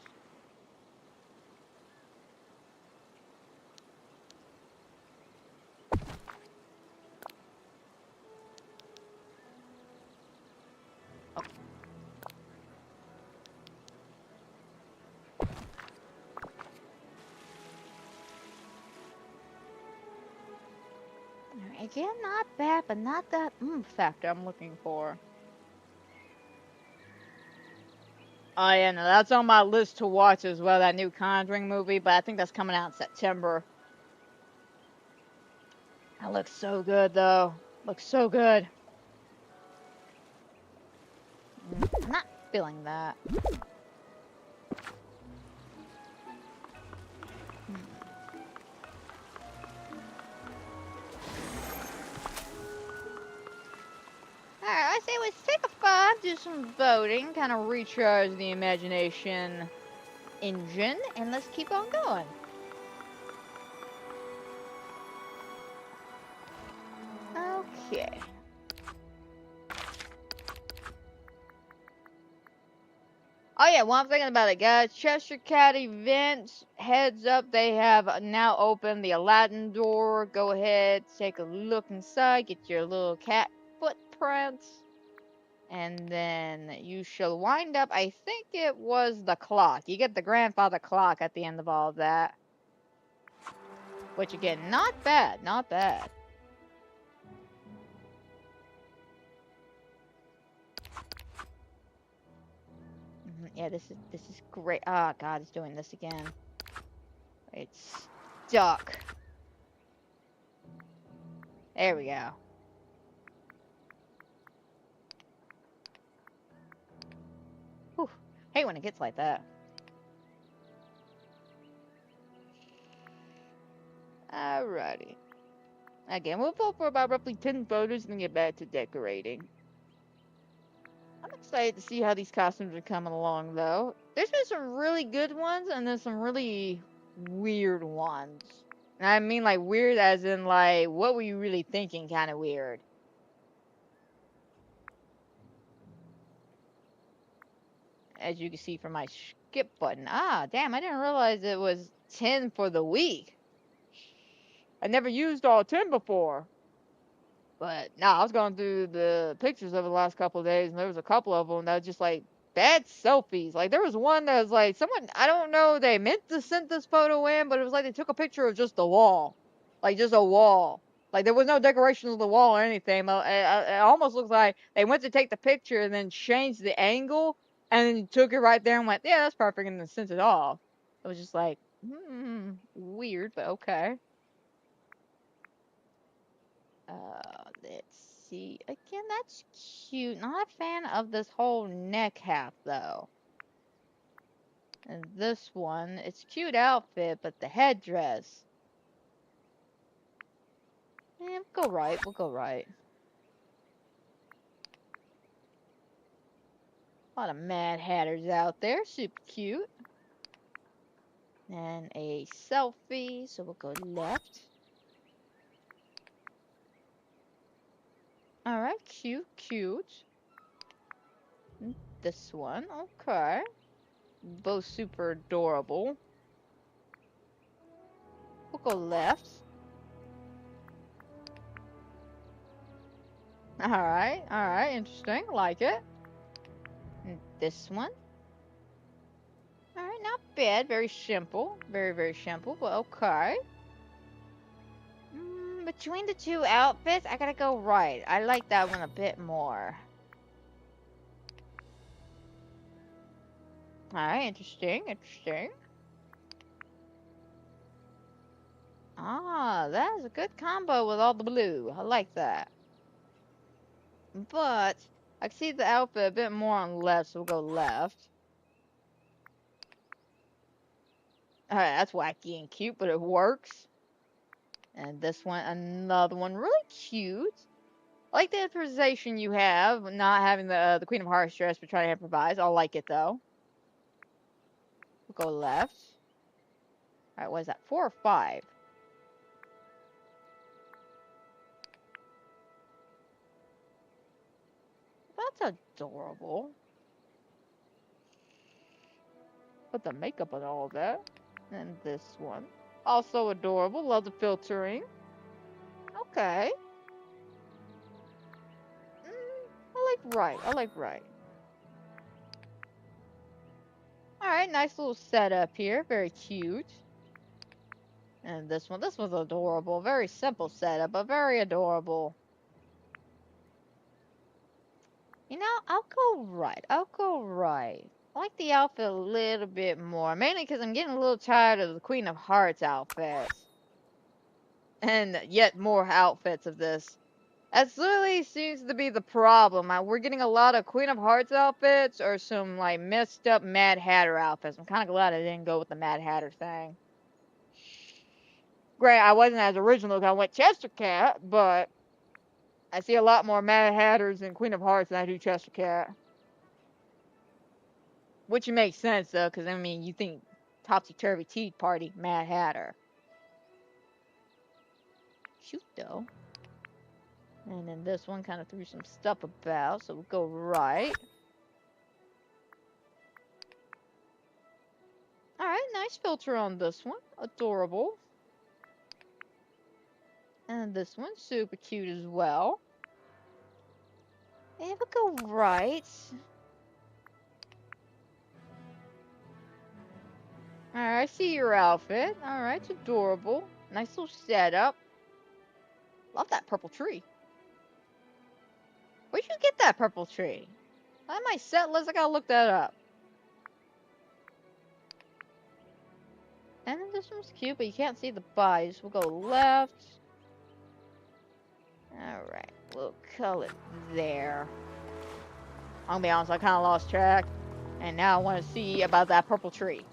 Oh. Again, not bad, but not that factor I'm looking for. Oh yeah, no, that's on my list to watch as well, that new Conjuring movie, but I think that's coming out in September. That looks so good, though. Looks so good. I'm not feeling that. Alright, I say let's take a 5, do some voting, kind of recharge the imagination engine, and let's keep on going. Okay. Oh yeah, one thing about it, guys. Cheshire Cat events, heads up, they have now opened the Aladdin door. Go ahead, take a look inside, get your little cat footprints. And then you shall wind up, I think it was the clock. You get the grandfather clock at the end of all of that. Which again, not bad, not bad. Yeah, this is great. Ah, God, it's doing this again. It's stuck. There we go. Whew. Hate when it gets like that. Alrighty. Again, we'll vote for about roughly 10 photos and then get back to decorating. I'm excited to see how these costumes are coming along, though. There's been some really good ones, and then some really weird ones. And I mean, like, weird as in, like, what were you really thinking kind of weird? As you can see from my skip button. Ah, damn, I didn't realize it was 10 for the week. I never used all 10 before. But nah, I was going through the pictures over the last couple of days, and there was a couple of them that was just like bad selfies. Like there was one that was like someone I don't know they meant to send this photo in, but it was like they took a picture of just the wall, like just a wall. Like there was no decoration of the wall or anything. It almost looks like they went to take the picture and then changed the angle and then took it right there and went, yeah, that's perfect, and then sent it off. It was just like, weird, but okay. Let's see. Again, that's cute. Not a fan of this whole neck half, though. And this one, it's cute outfit, but the headdress. We'll go right. We'll go right. A lot of Mad Hatters out there. Super cute. And a selfie, so we'll go left. Alright, cute, cute. This one, okay. Both super adorable. We'll go left. Alright, interesting. Like it. And this one. Alright, not bad. Very simple. Very, very simple, but okay. Between the two outfits, I gotta go right. I like that one a bit more. Alright, interesting, interesting. Ah, that is a good combo with all the blue. I like that. But, I can see the outfit a bit more on left, so we'll go left. Alright, that's wacky and cute, but it works. And this one, another one, really cute. I like the improvisation you have, not having the Queen of Hearts dress, but trying to improvise. I like it though. We'll go left. Alright, what is that? 4 or 5? That's adorable. Put the makeup on all of that. And this one. Also adorable. Love the filtering. Okay. I like right. I like right. Alright, nice little setup here. Very cute. And this one's adorable. Very simple setup, but very adorable. You know, I'll go right. I'll go right. I like the outfit a little bit more. Mainly because I'm getting a little tired of the Queen of Hearts outfits. And yet more outfits of this. That really seems to be the problem. We're getting a lot of Queen of Hearts outfits or some like messed up Mad Hatter outfits. I'm kind of glad I didn't go with the Mad Hatter thing. Great, I wasn't as original because I went Chester Cat, but I see a lot more Mad Hatters in Queen of Hearts than I do Chester Cat. Which makes sense though, because I mean, you think Topsy Turvy Tea Party, Mad Hatter. Shoot though. And then this one kind of threw some stuff about, so we'll go right. Alright, nice filter on this one. Adorable. And this one's super cute as well. And we'll go right. Alright, I see your outfit. Alright, it's adorable. Nice little setup. Love that purple tree. Where'd you get that purple tree? On my set list, I gotta look that up. And then this one's cute, but you can't see the bodies. We'll go left. Alright, we'll call it there. I'll be honest, I kind of lost track. And now I want to see about that purple tree.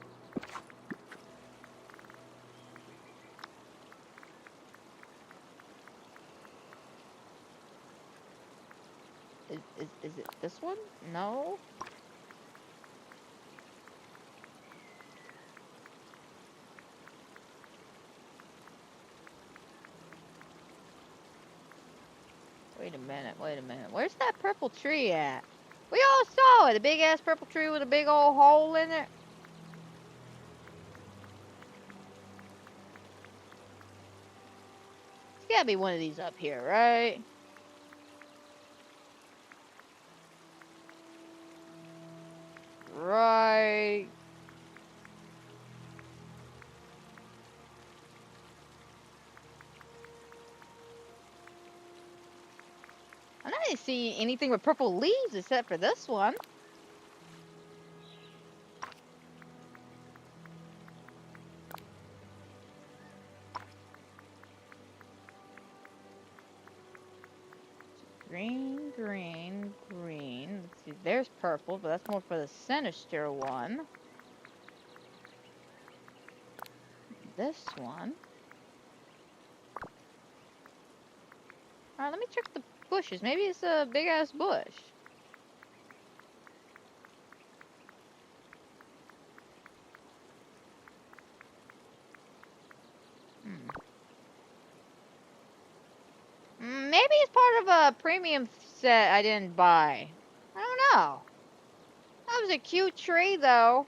Is it this one? No. Wait a minute, wait a minute. Where's that purple tree at? We all saw it, a big ass purple tree with a big old hole in it. It's gotta be one of these up here, right? Right. I'm not even seeing anything with purple leaves except for this one. Green, green, green. Let's see, there's purple, but that's more for the sinister one. This one. Alright, let me check the bushes. Maybe it's a big ass bush. Maybe it's part of a premium set I didn't buy. I don't know. That was a cute tree, though.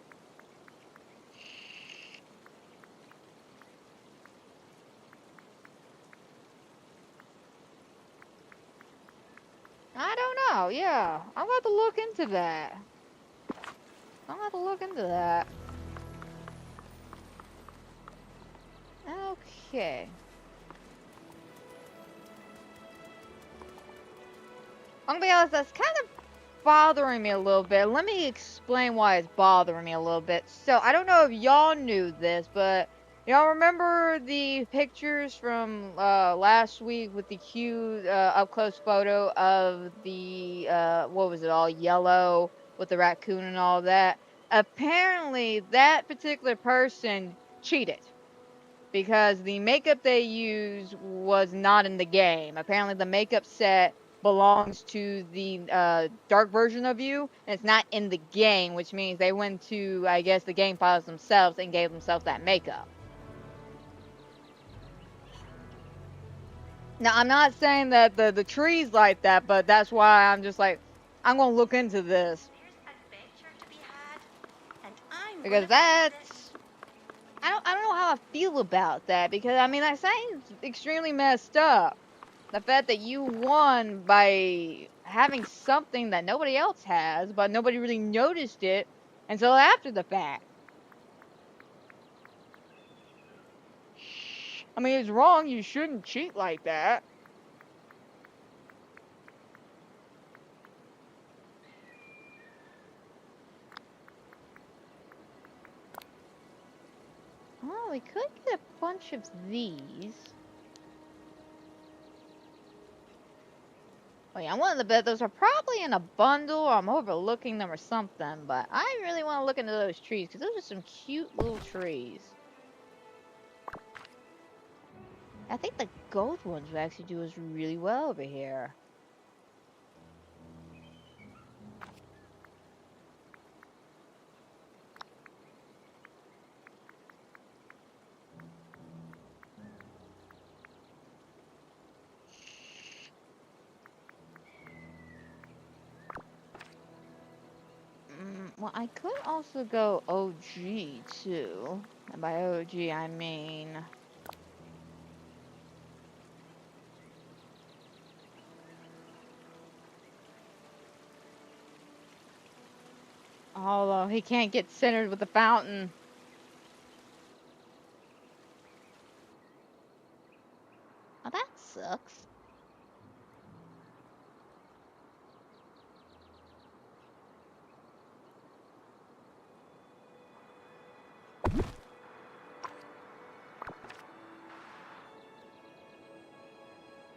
I don't know. Yeah, I'm about to look into that. I'm about to look into that. Okay. I'm gonna be honest, that's kind of bothering me a little bit. Let me explain why it's bothering me a little bit. So, I don't know if y'all knew this, but y'all remember the pictures from last week with the cute up-close photo of the, what was it, all yellow with the raccoon and all that? Apparently, that particular person cheated because the makeup they used was not in the game. Apparently, the makeup set belongs to the dark version of you, and it's not in the game, which means they went to, I guess, the game files themselves and gave themselves that makeup. Now, I'm not saying that the tree's like that, but that's why I'm just like, I'm gonna look into this. There's adventure to be had, and I'm Because gonna find it. that's I don't know how I feel about that, because I mean that sounds extremely messed up. The fact that you won by having something that nobody else has, but nobody really noticed it until after the fact. I mean, it's wrong. You shouldn't cheat like that. Well, we could get a bunch of these. Oh yeah, I wanted to bet those are probably in a bundle, or I'm overlooking them or something, but I really want to look into those trees, because those are some cute little trees. I think the gold ones would actually do us really well over here. Well, I could also go OG too. And by OG, I mean... Although he can't get centered with the fountain. Oh, that sucks.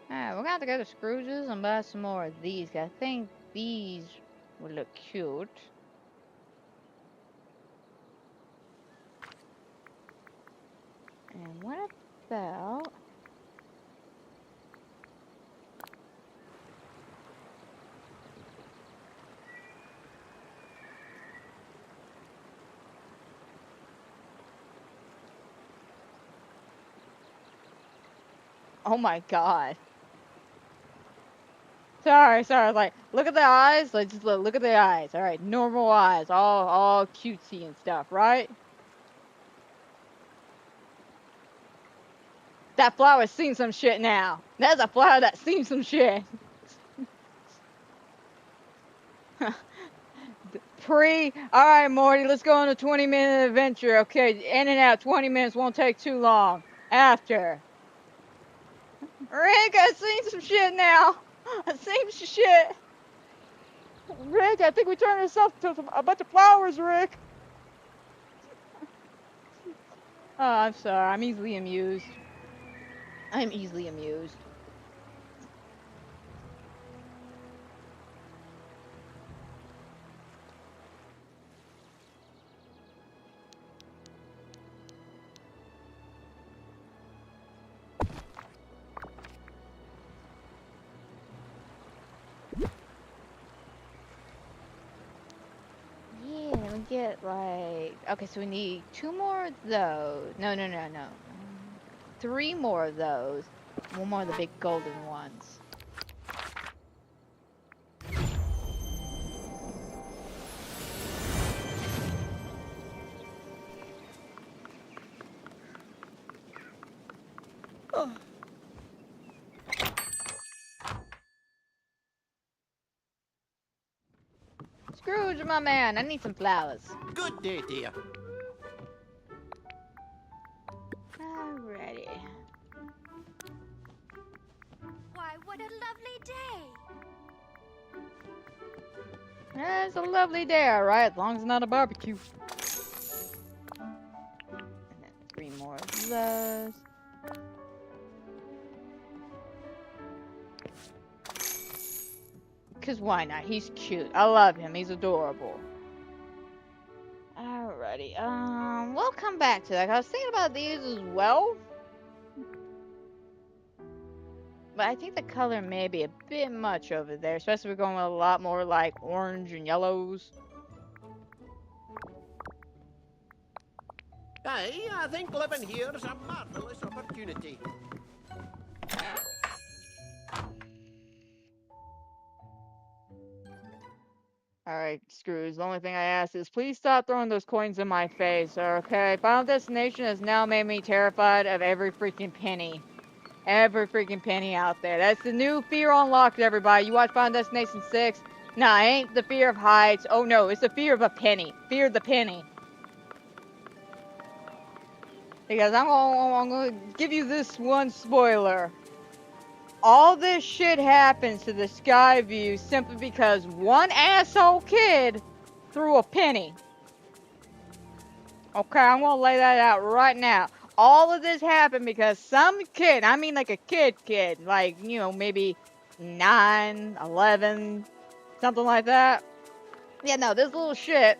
Alright, we're gonna have to go to Scrooge's and buy some more of these. 'Cause I think these would look cute. And what about... Oh my god. Sorry, like, look at the eyes, like, just look at the eyes, alright, normal eyes, all cutesy and stuff, right? That flower's seen some shit now. That's a flower that's seen some shit. Alright, Morty, let's go on a 20-minute adventure, okay? In and out, 20 minutes won't take too long. After. Rick, I've seen some shit now. I've seen some shit. Rick, I think we turned ourselves into a bunch of flowers, Rick. Oh, I'm sorry. I'm easily amused. I'm easily amused. Yeah, we get like... Okay, so we need 2 more of those. No. 3 more of those. 1 more of the big golden ones. Scrooge, my man, I need some flowers. Good day, dear. Alrighty. Why, what a lovely day. It's a lovely day, alright, as long as it's not a barbecue. And then 3 more of those. Cause why not? He's cute. I love him. He's adorable. Alrighty. We'll come back to that. I was thinking about these as well. But I think the color may be a bit much over there. Especially if we're going with a lot more like orange and yellows. Aye, I think living here is a marvellous opportunity. Alright, Scrooge. The only thing I ask is please stop throwing those coins in my face, okay? Final Destination has now made me terrified of every freaking penny. Every freaking penny out there. That's the new fear unlocked, everybody. You watch Final Destination 6? Nah, it ain't the fear of heights. Oh no, it's the fear of a penny. Fear of the penny. Because I'm gonna give you this one spoiler. All this shit happens to the Skyview simply because one asshole kid threw a penny. Okay, I'm gonna lay that out right now. All of this happened because some kid, I mean like a kid, like, you know, maybe 9, 11, something like that. Yeah, no, this little shit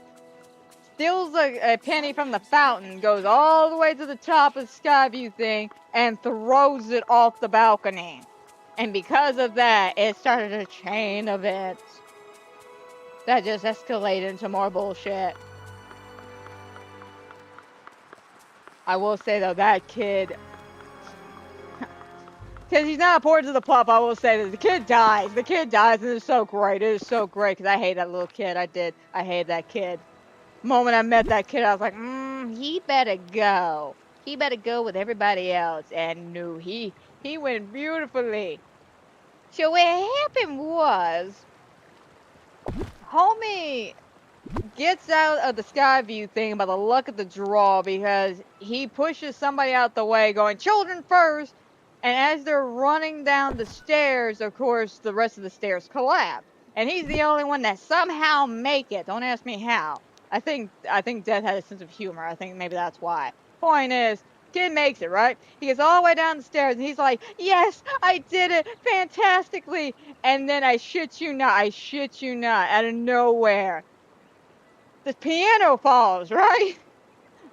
steals a penny from the fountain, goes all the way to the top of the Skyview thing, and throws it off the balcony. And because of that, it started a chain of events that just escalated into more bullshit. I will say though, that kid, because he's not important to the plot, I will say that the kid dies. The kid dies, and it's so great. It is so great, because I hate that little kid. I did. I hated that kid. The moment I met that kid, I was like, he better go. He better go with everybody else. And no, he went beautifully. So what happened was, homie gets out of the Skyview thing by the luck of the draw because he pushes somebody out the way going, children first! And as they're running down the stairs, of course, the rest of the stairs collapse. And he's the only one that somehow make it. Don't ask me how. I think Death had a sense of humor. I think maybe that's why. Point is, kid makes it, right? He gets all the way down the stairs and he's like, yes, I did it fantastically. And then I shit you not, out of nowhere, the piano falls, right?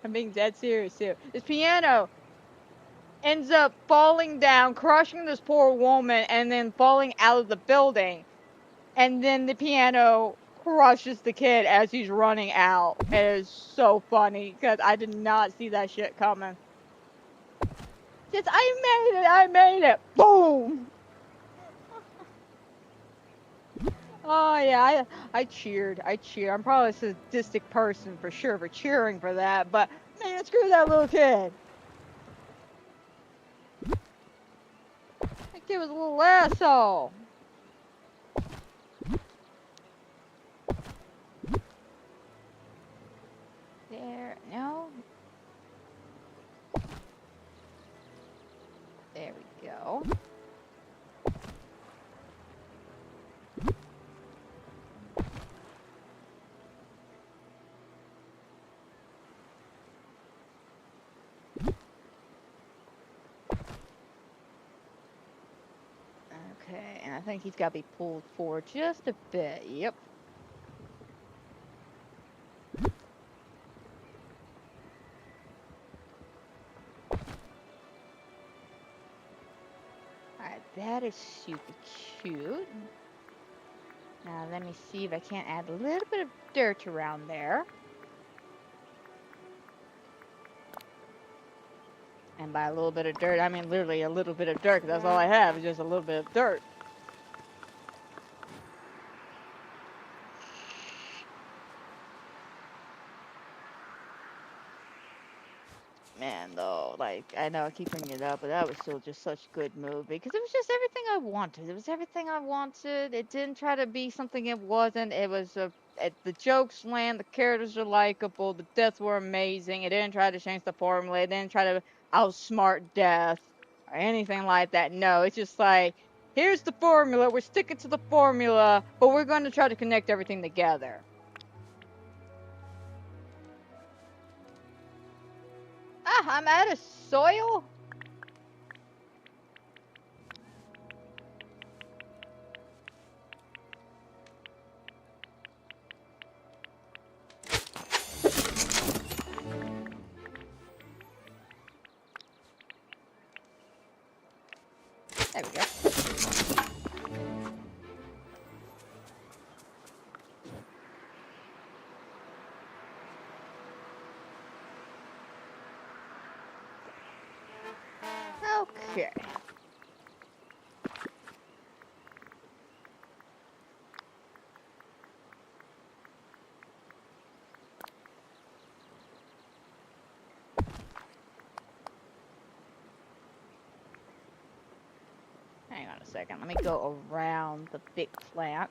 I'm being dead serious too. This piano ends up falling down, crushing this poor woman, and then falling out of the building. And then the piano crushes the kid as he's running out. It is so funny, because I did not see that shit coming. Just, I made it! I made it! Boom! Oh yeah, I cheered. I cheered. I'm probably a sadistic person for sure for cheering for that, but man, screw that little kid. That kid was a little asshole. There, no. There we go. Okay, and I think he's got to be pulled forward just a bit. Yep. Alright, that is super cute. Now let me see if I can't add a little bit of dirt around there. And by a little bit of dirt, I mean literally a little bit of dirt, 'cause that's all I have is just a little bit of dirt. Man, though, like, I know I keep bringing it up, but that was still just such a good movie, because it was just everything I wanted. It was everything I wanted. It didn't try to be something it wasn't. It was the jokes land, the characters are likable, the deaths were amazing. It didn't try to change the formula. It didn't try to outsmart death or anything like that. No, it's just like, here's the formula. We're sticking to the formula, but we're going to try to connect everything together. Ah, I'm out of soil. There we go. Okay. Hang on a second. Let me go around the big plant.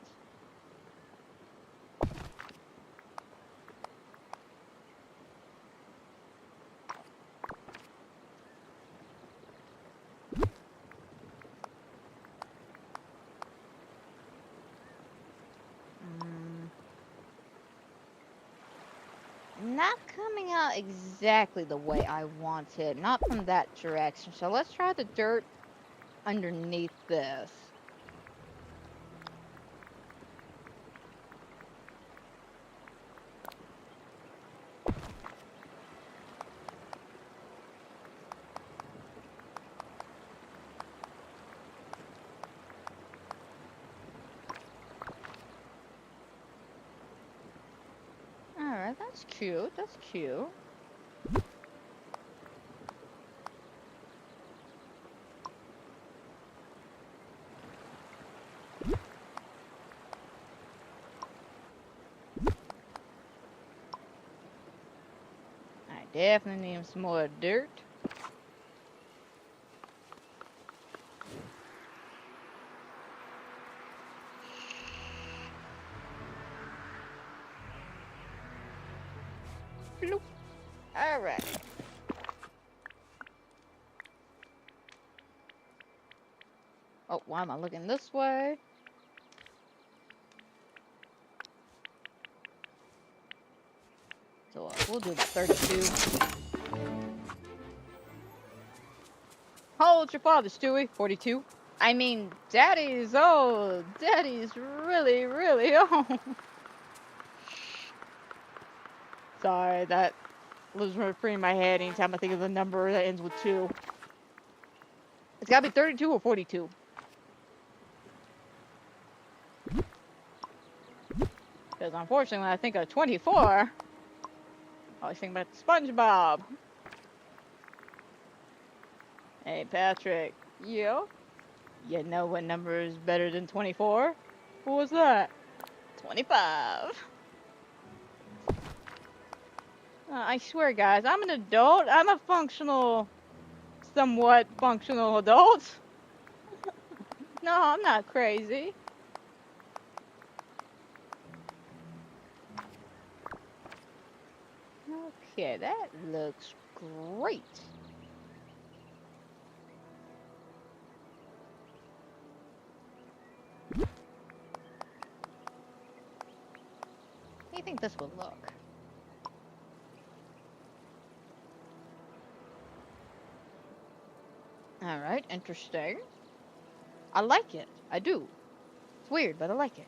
Not coming out exactly the way I wanted. Not from that direction. So let's try the dirt underneath this. Alright, that's cute. That's cute. I definitely need some more dirt. Bloop. Alright. Oh, why am I looking this way? So we'll do about 32. How old's your father, Stewie? 42? I mean, Daddy's old. Daddy's really, really old. Sorry, that lives free in my head anytime I think of the number that ends with 2. It's gotta be 32 or 42. Because unfortunately, when I think of 24, I always think about SpongeBob. Hey, Patrick. Yo? You know what number is better than 24? What was that? 25. I swear, guys, I'm an adult. I'm a somewhat functional adult. No, I'm not crazy. Okay, that looks great. How do you think this would look? Alright, interesting. I like it. I do. It's weird, but I like it.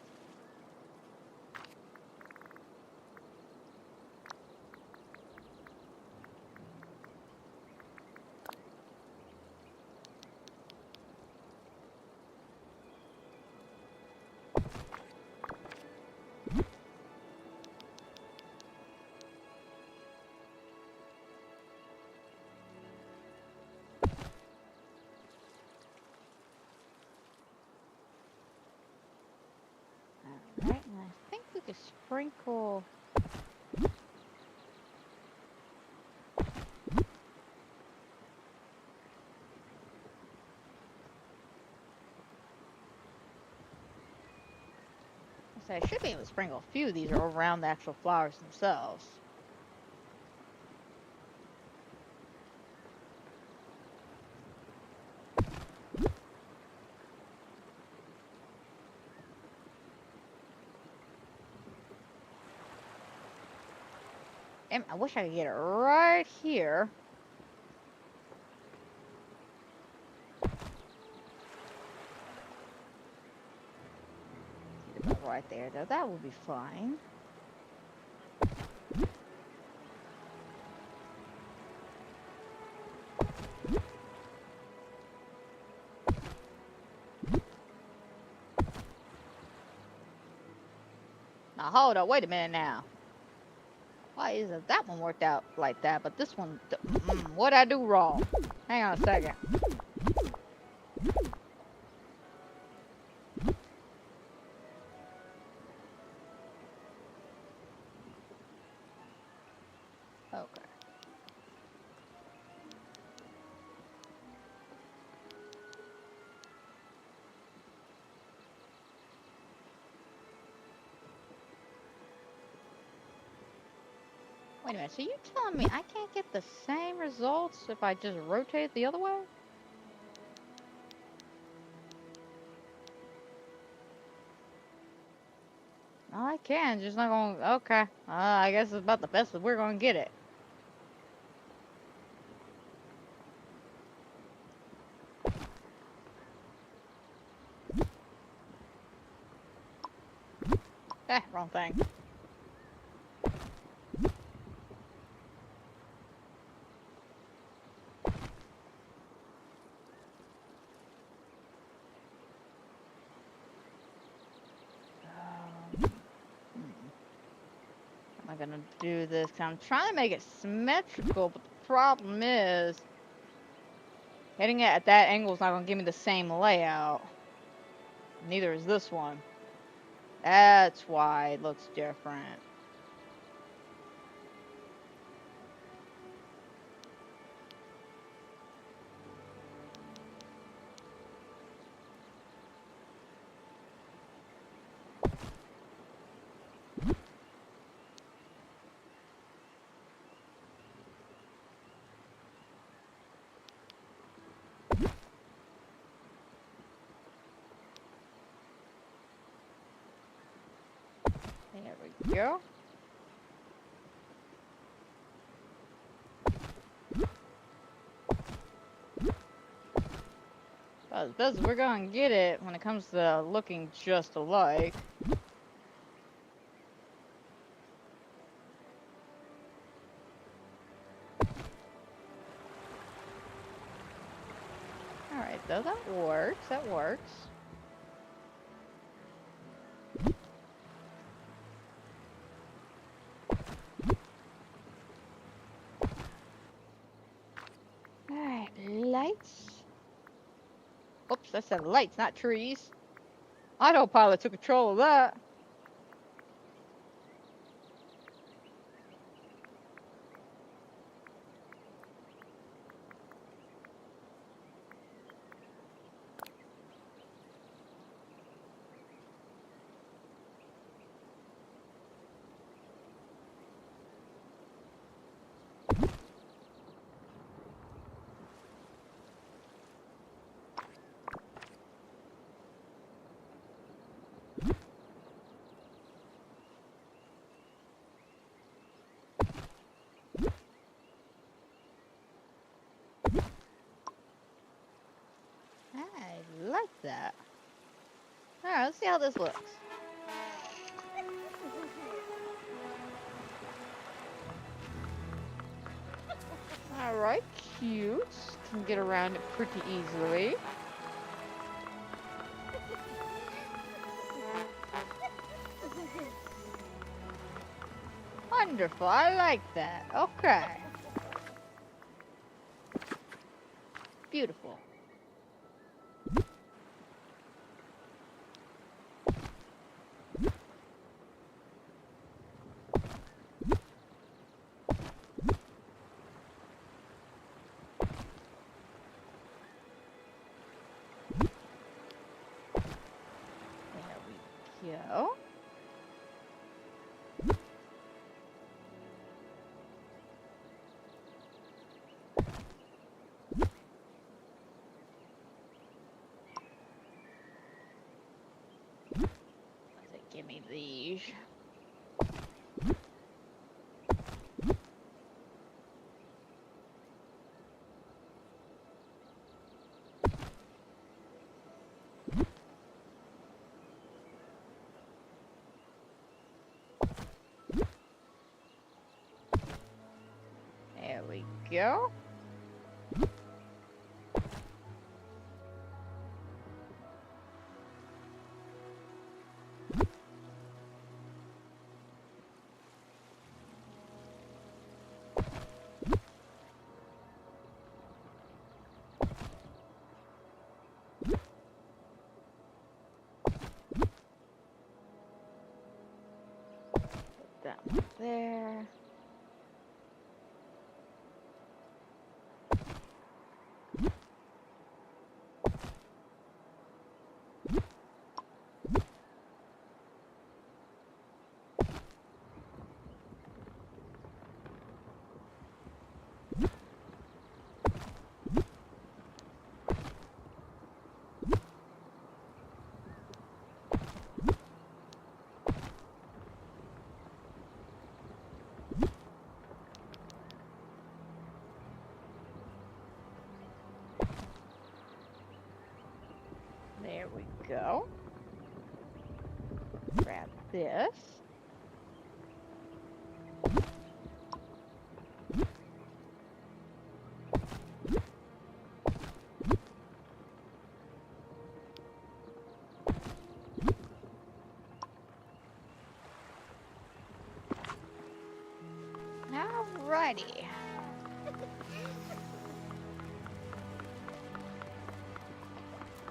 Alright, and I think we could sprinkle... So I should be able to sprinkle a few of these around the actual flowers themselves. Damn, I wish I could get it right here. Right there, though. That would be fine. Now hold up, wait a minute now. Why isn't that one worked out like that, but this one, what'd I do wrong? Hang on a second. Okay. Wait a minute, so you telling me I can't get the same results if I just rotate the other way? No, I can, just not gonna, okay. I guess it's about the best that we're gonna get it. Wrong thing. Am I gonna do this? I'm trying to make it symmetrical, but the problem is hitting it at that angle is not gonna give me the same layout. Neither is this one. That's why it looks different. There we go. As best as we're gonna get it when it comes to looking just alike. Alright, though, that works. That works. Alright, lights. Oops, I said lights, not trees. Autopilot took control of that. I like that. Alright, let's see how this looks. Alright, cute. Can get around it pretty easily. Wonderful, I like that. Okay. Beautiful. There we go. Give me these. There we go. Put that one there. There we go. Grab this. Alrighty.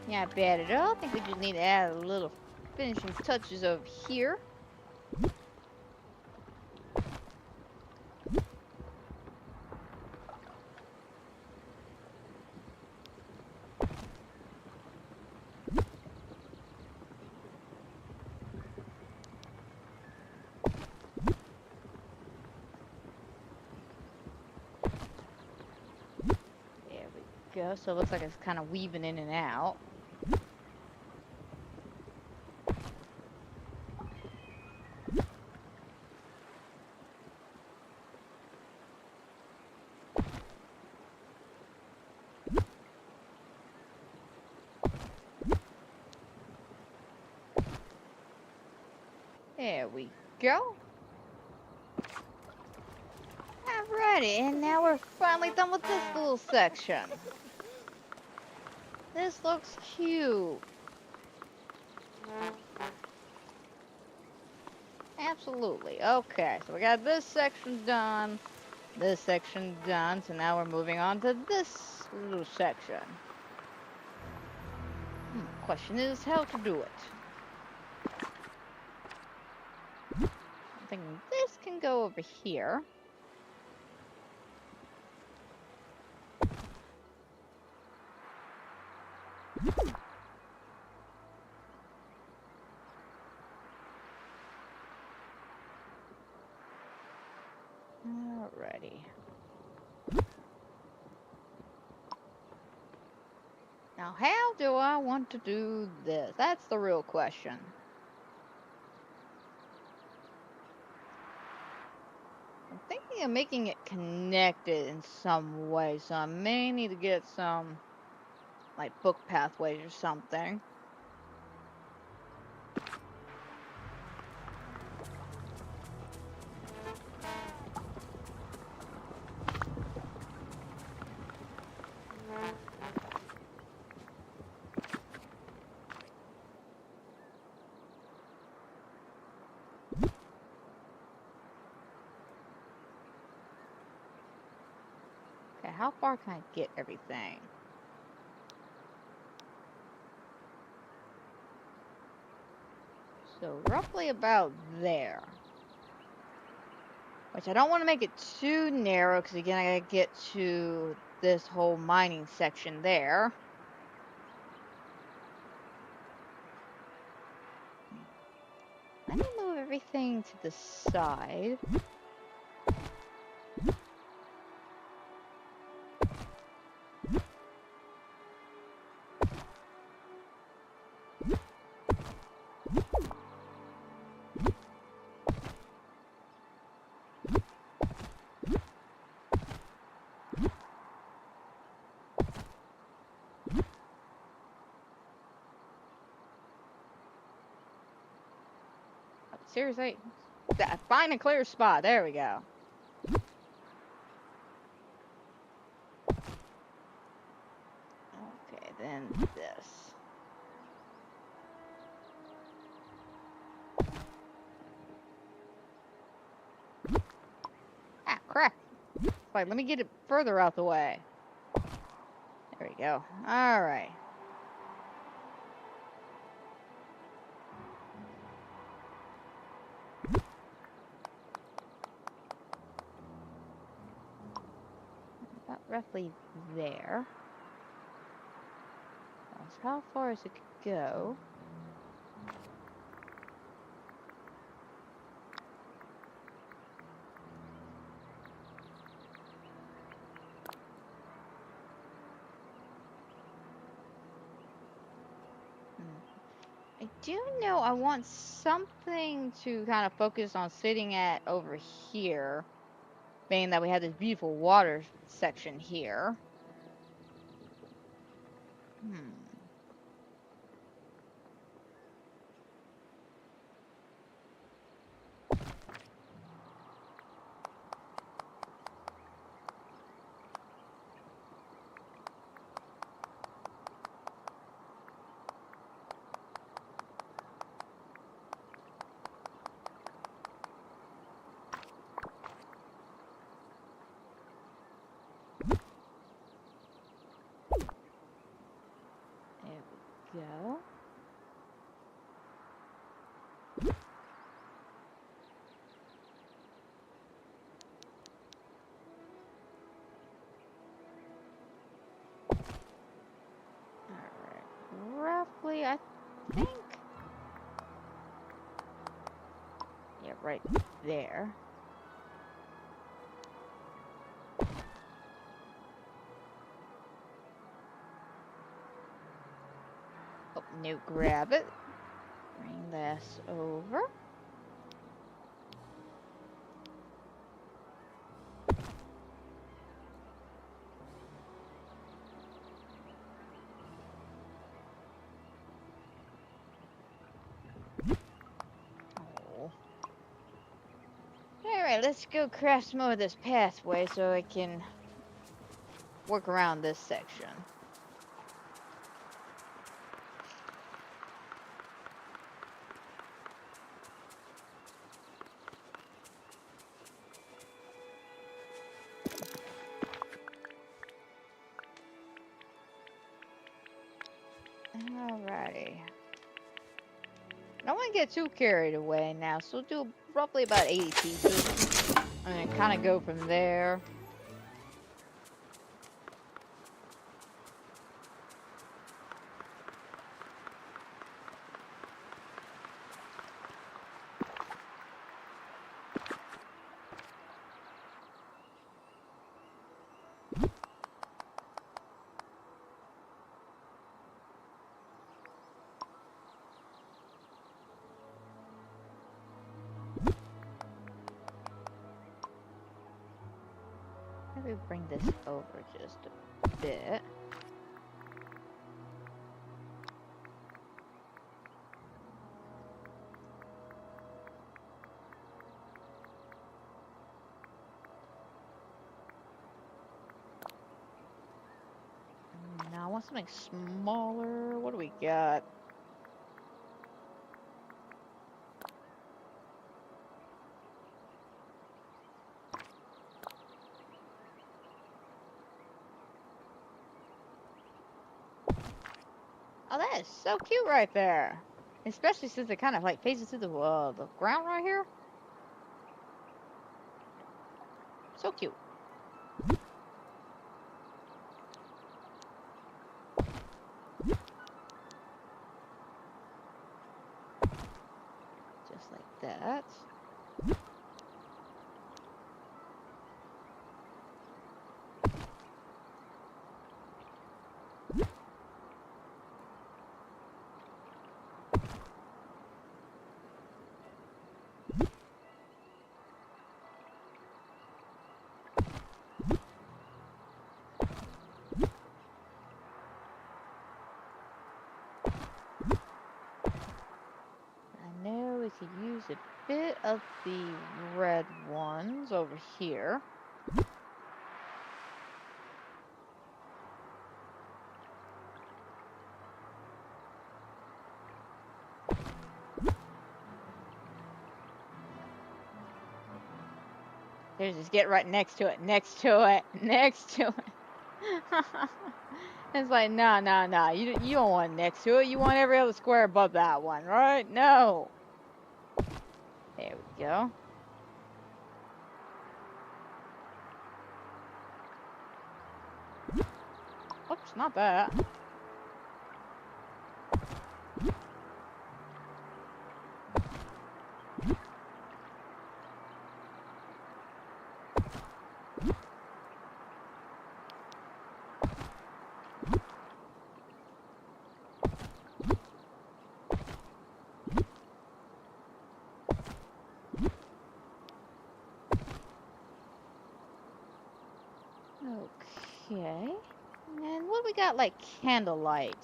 Not bad at all. I think we just need to add a little finishing touches over here. There we go. So it looks like it's kind of weaving in and out. There we go. Alrighty, and now we're finally done with this little section. This looks cute. Absolutely. Okay, so we got this section done, this section done, so now we're moving on to this little section. Question is how to do it. I'm thinking this can go over here. Alrighty. Now, how do I want to do this? That's the real question. I'm thinking of making it connected in some way, so I may need to get some, like, book pathways or something. Okay, how far can I get everything? So roughly about there. Which I don't want to make it too narrow, because again I gotta get to this whole mining section there. Let me move everything to the side. Seriously? Find a clear spot. There we go. Okay, then this. Ah, crap. Wait, let me get it further out the way. There we go. Alright. About roughly there. That's how far as it could go. I do know I want something to kind of focus on sitting at over here, being that we have this beautiful water section here. Go. Alright. Roughly, I think. Yeah, right there. Oh, no, grab it. Bring this over. Oh. Alright, let's go craft some more of this pathway so I can work around this section. Alrighty. I don't want to get too carried away now, so we'll do roughly about 80 pieces. And then kind of go from there. Maybe bring this over just a bit. Now I want something smaller. What do we got? Oh, that is so cute right there. Especially since it kind of like faces to the ground right here. So cute. Just like that. I know we could use a bit of the red ones over here. There's just get right next to it, next to it, next to it. It's like, nah, nah, nah. You don't want next to it. You want every other square above that one, right? No. There we go. Oops, not that. Okay. And what do we got like candlelight?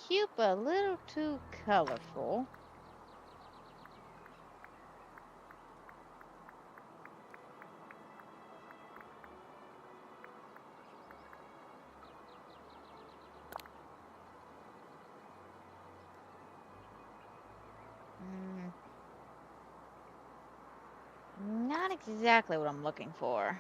Cute, but a little too colorful. Not exactly what I'm looking for.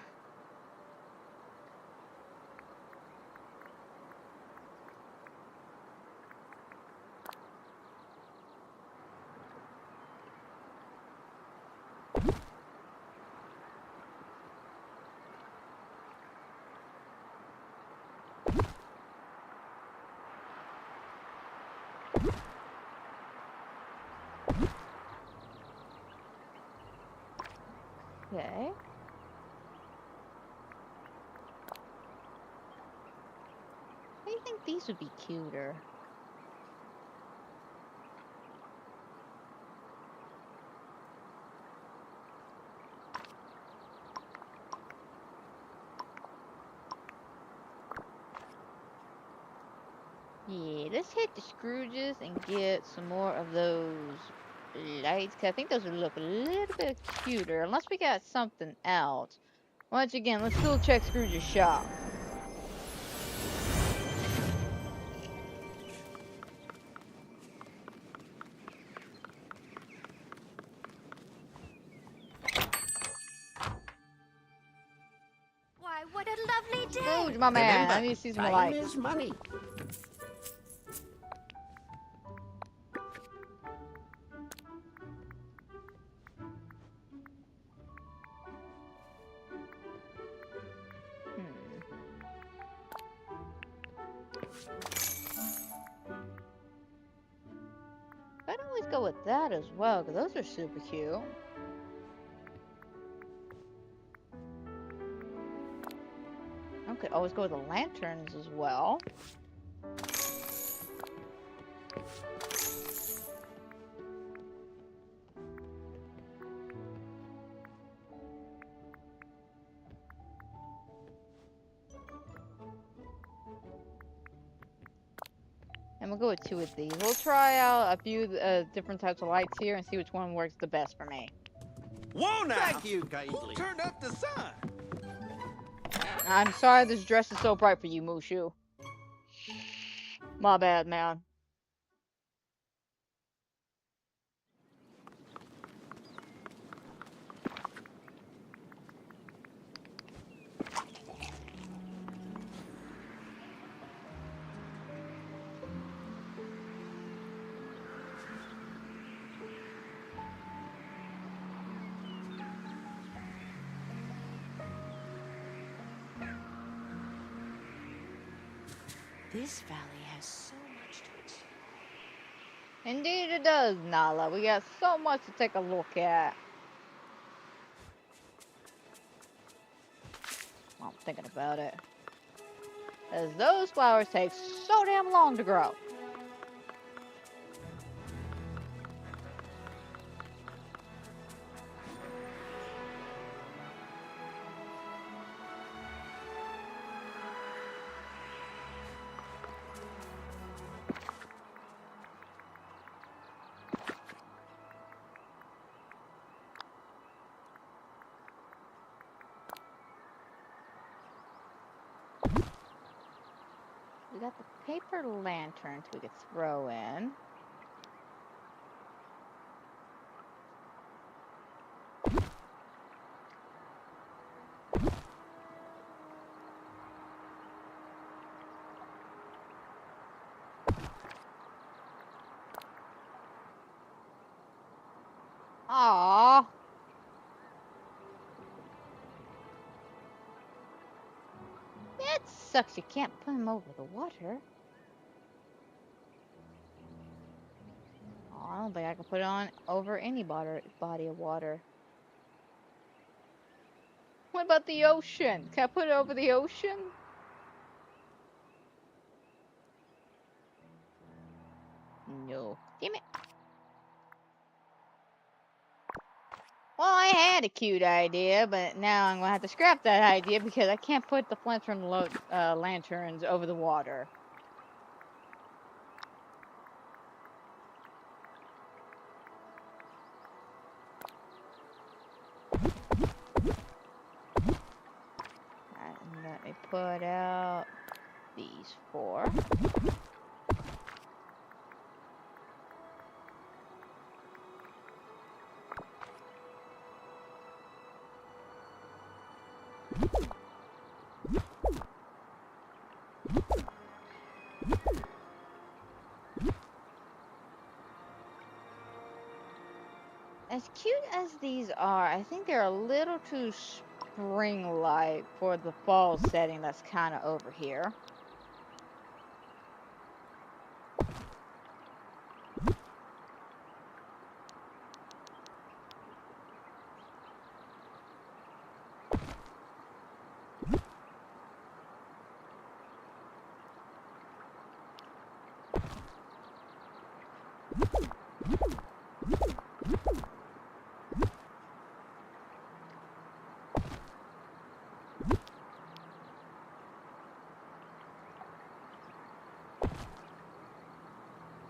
Okay. I think these would be cuter. Yeah, let's hit the Scrooges and get some more of those lights, 'cause I think those would look a little bit cuter, unless we got something else. Once again, let's still check Scrooge's shop. Mooch, my man. I Remember, need to see some time lights. is money. I'd always go with that as well, because those are super cute. Okay, always go with the lanterns as well. And we'll go with 2 of these. We'll try out a few different types of lights here and see which one works the best for me. Whoa now! Thank you Who kindly. turned up the sun? I'm sorry this dress is so bright for you, Mushu. My bad, man. This valley has so much to explore. Indeed it does, Nala. We got so much to take a look at. Well, I'm thinking about it. As those flowers take so damn long to grow. We got the paper lanterns we could throw in. Aww. It sucks you can't put him over the water. Oh, I don't think I can put it on over any body of water. What about the ocean? Can I put it over the ocean? No. Damn it. Well, I had a cute idea, but now I'm going to have to scrap that idea because I can't put the flints from the lanterns over the water. And let me put out these 4. As cute as these are, I think they're a little too spring-like for the fall setting that's kind of over here.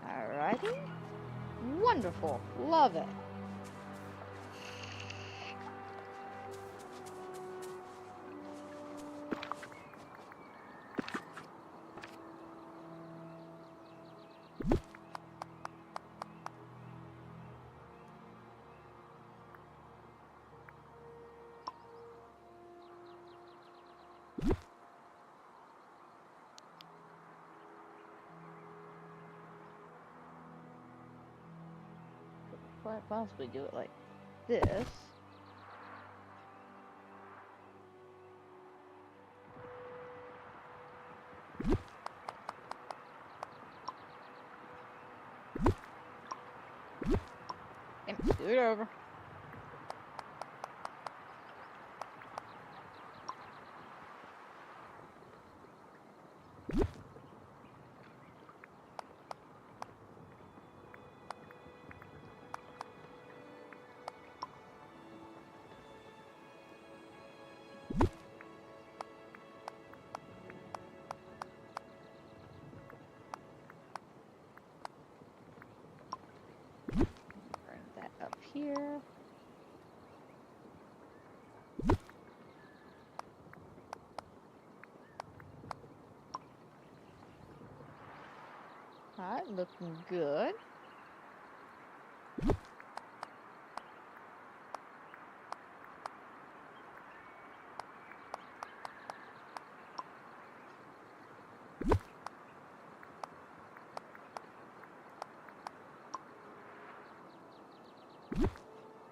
Alrighty. Wonderful. Love it. quite possibly do it like this. Damn it, scoot over. Bring that up here. Alright, looking good.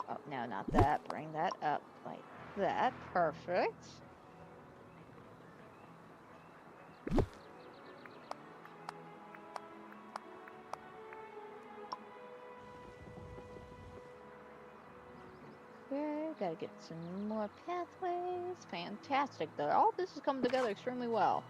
Oh, no, not that. Bring that up like that. Perfect. Okay, gotta get some more pathways. Fantastic, though. All this is coming together extremely well.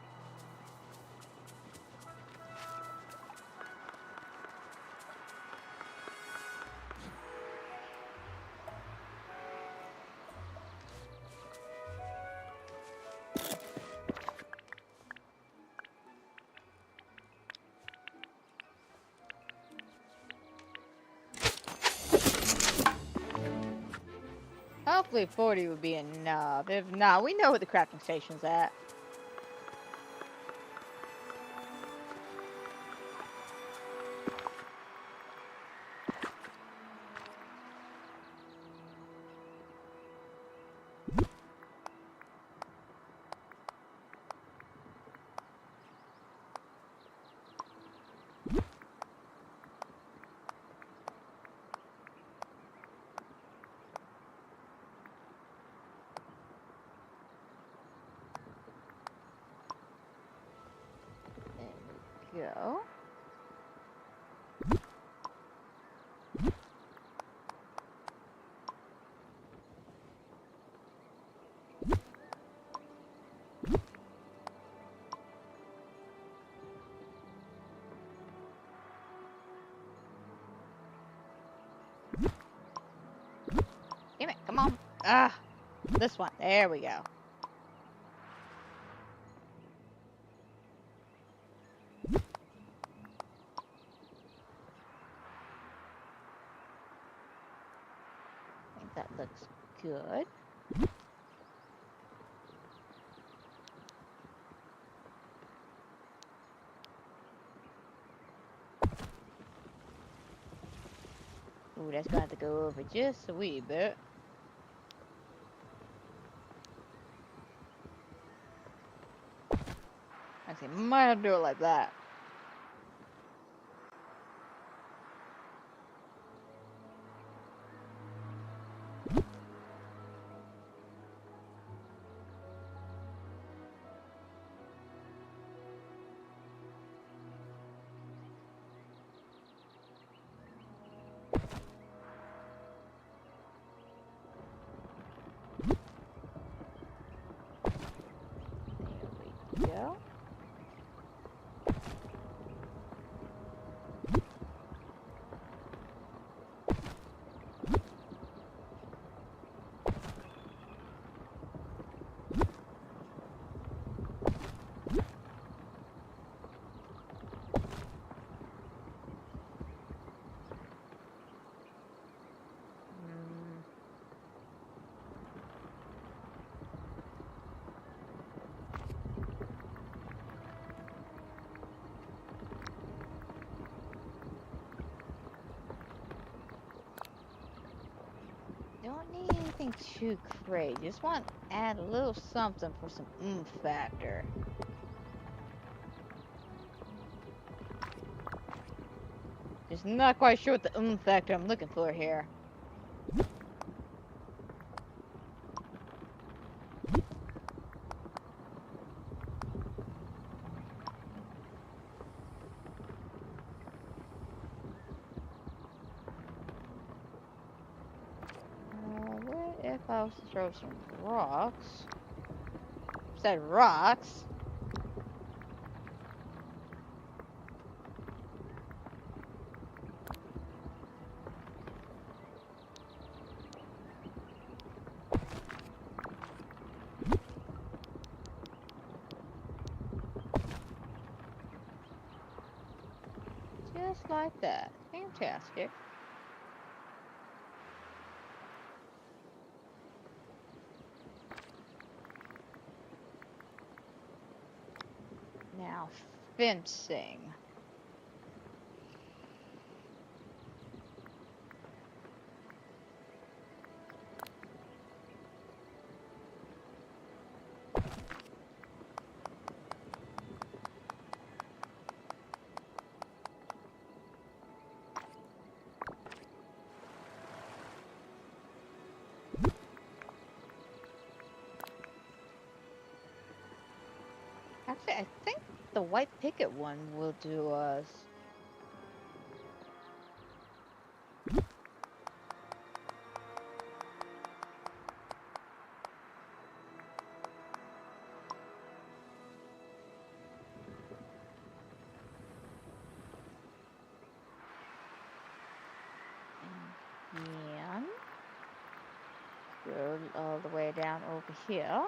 Hopefully 40 would be enough. If not, we know where the crafting station's at. Go. Damn it, come on. Ah, this one. There we go. I think that looks good. Ooh, that's gonna have to go over just a wee bit. Actually, might have to do it like that. There we go. Don't need anything too crazy. Just want to add a little something for some oomph factor. Just not quite sure what the factor I'm looking for here. What if I was to throw some rocks? Said rocks. Just like that. Fantastic. Now, fencing. Actually, I think the white picket one will do us. And go all the way down over here.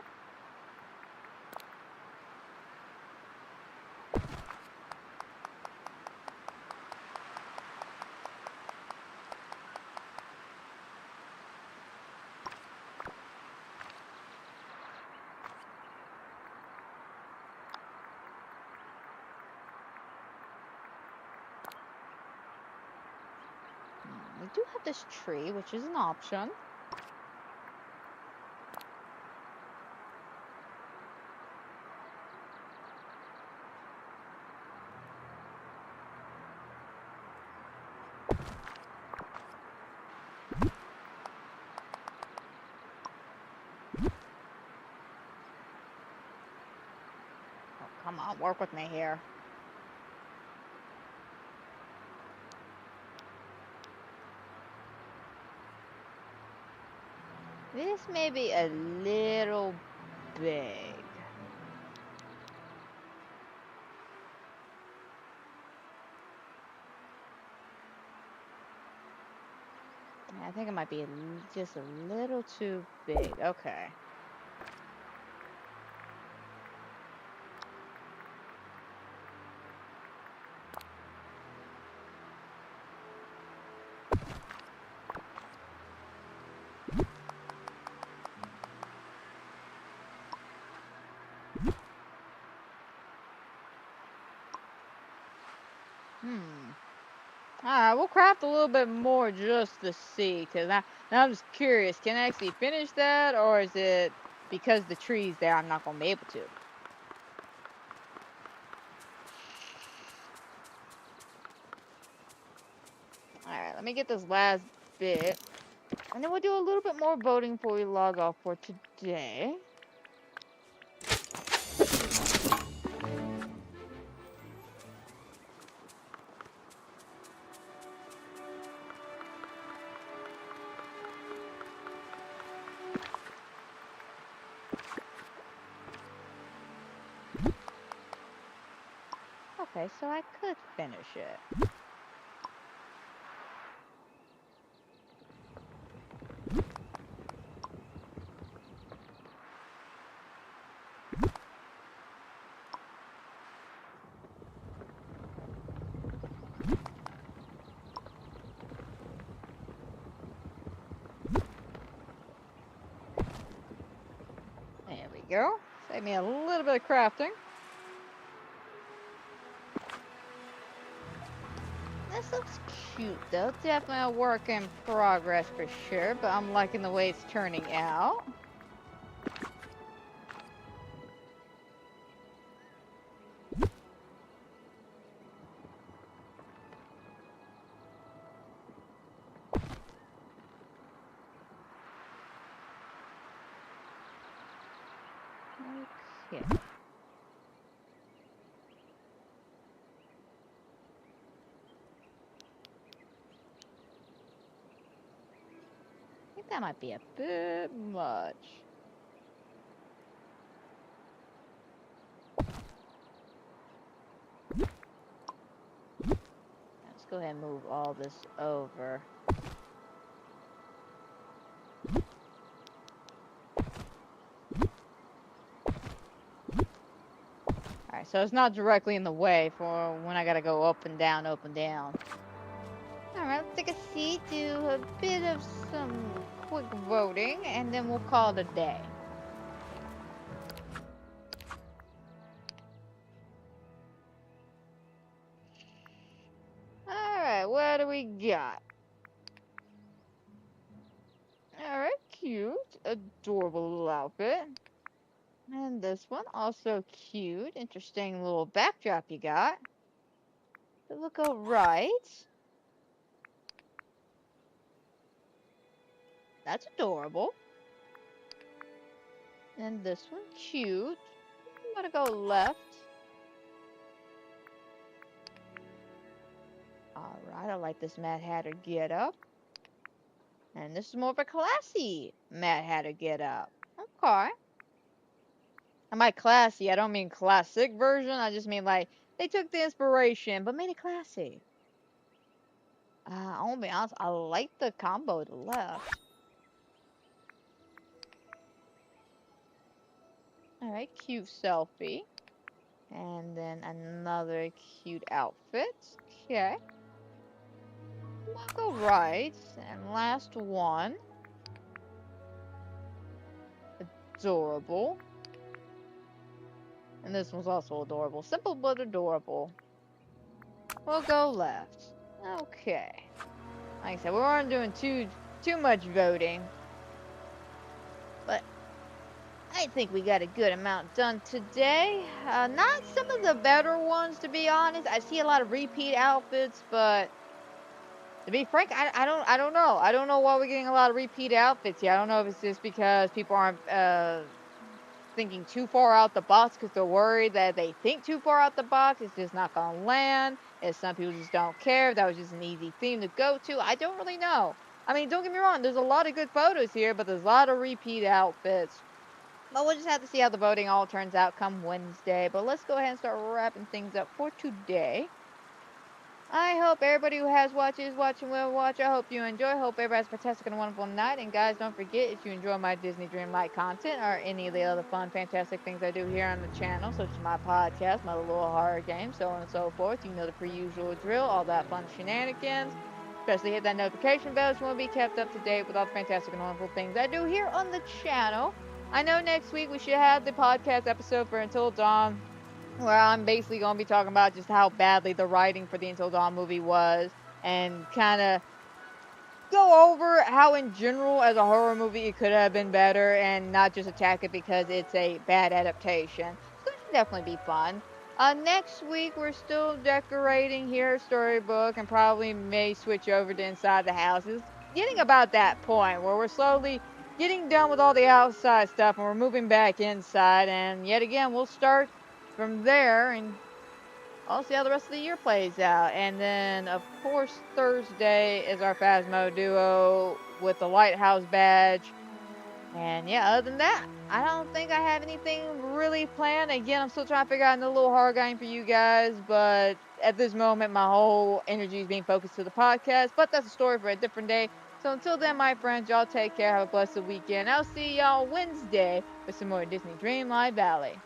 We do have this tree, which is an option. Oh, come on, work with me here. This may be a little big. I think it might be just a little too big. Okay. Alright, we'll craft a little bit more just to see, because now I'm just curious, can I actually finish that, or is it because the tree's there, I'm not going to be able to? Alright, let me get this last bit, and then we'll do a little bit more voting before we log off for today. Okay, so I could finish it. There we go. Save me a little bit of crafting. This looks cute though. Definitely a work in progress for sure, but I'm liking the way it's turning out. Okay. I think that might be a bit much. Let's go ahead and move all this over. Alright, so it's not directly in the way for when I gotta go up and down, up and down. Alright, let's take a seat, do a bit of some quick voting, and then we'll call it a day. Alright, what do we got? Alright, cute. Adorable little outfit. And this one, also cute. Interesting little backdrop you got. Does it look alright? That's adorable. And this one, cute. I'm gonna go left. Alright, I like this Mad Hatter getup. And this is more of a classy Mad Hatter getup. Okay. And by classy, I don't mean classic version. I just mean like they took the inspiration but made it classy. I'll be honest, I like the combo to the left. Alright, cute selfie. And then another cute outfit. Okay. We'll go right. And last one. Adorable. And this one's also adorable. Simple but adorable. We'll go left. Okay. Like I said, we weren't doing too much voting. But I think we got a good amount done today. Not some of the better ones, to be honest. I see a lot of repeat outfits, but to be frank, I don't know. I don't know why we're getting a lot of repeat outfits here. I don't know if it's just because people aren't thinking too far out the box because they're worried that if they think too far out the box, it's just not going to land. If some people just don't care, if that was just an easy theme to go to. I don't really know. I mean, don't get me wrong. There's a lot of good photos here, but there's a lot of repeat outfits. But we'll just have to see how the voting all turns out come Wednesday. But let's go ahead and start wrapping things up for today. I hope everybody who has watched is watching will watch. I hope you enjoy. Hope everybody has a fantastic and wonderful night. And guys, don't forget, if you enjoy my Disney Dreamlight content or any of the other fun, fantastic things I do here on the channel, such as my podcast, my little horror games, so on and so forth, you know the per-usual drill, all that fun shenanigans. Especially hit that notification bell if you want to be kept up to date with all the fantastic and wonderful things I do here on the channel. I know next week we should have the podcast episode for Until Dawn, where I'm basically going to be talking about just how badly the writing for the Until Dawn movie was, and kind of go over how in general as a horror movie it could have been better, and not just attack it because it's a bad adaptation. So it should definitely be fun. Next week we're still decorating here at Storybook, and probably may switch over to Inside the House. It's getting about that point where we're slowly getting done with all the outside stuff and we're moving back inside, and yet again we'll start from there, and I'll see how the rest of the year plays out. And then, of course, Thursday is our Phasmo duo with the Lighthouse badge. And yeah, other than that, I don't think I have anything really planned. Again, I'm still trying to figure out a little horror game for you guys, but at this moment, my whole energy is being focused to the podcast. But that's a story for a different day. So until then, my friends, y'all take care. Have a blessed weekend. I'll see y'all Wednesday with some more Disney Dreamlight Valley.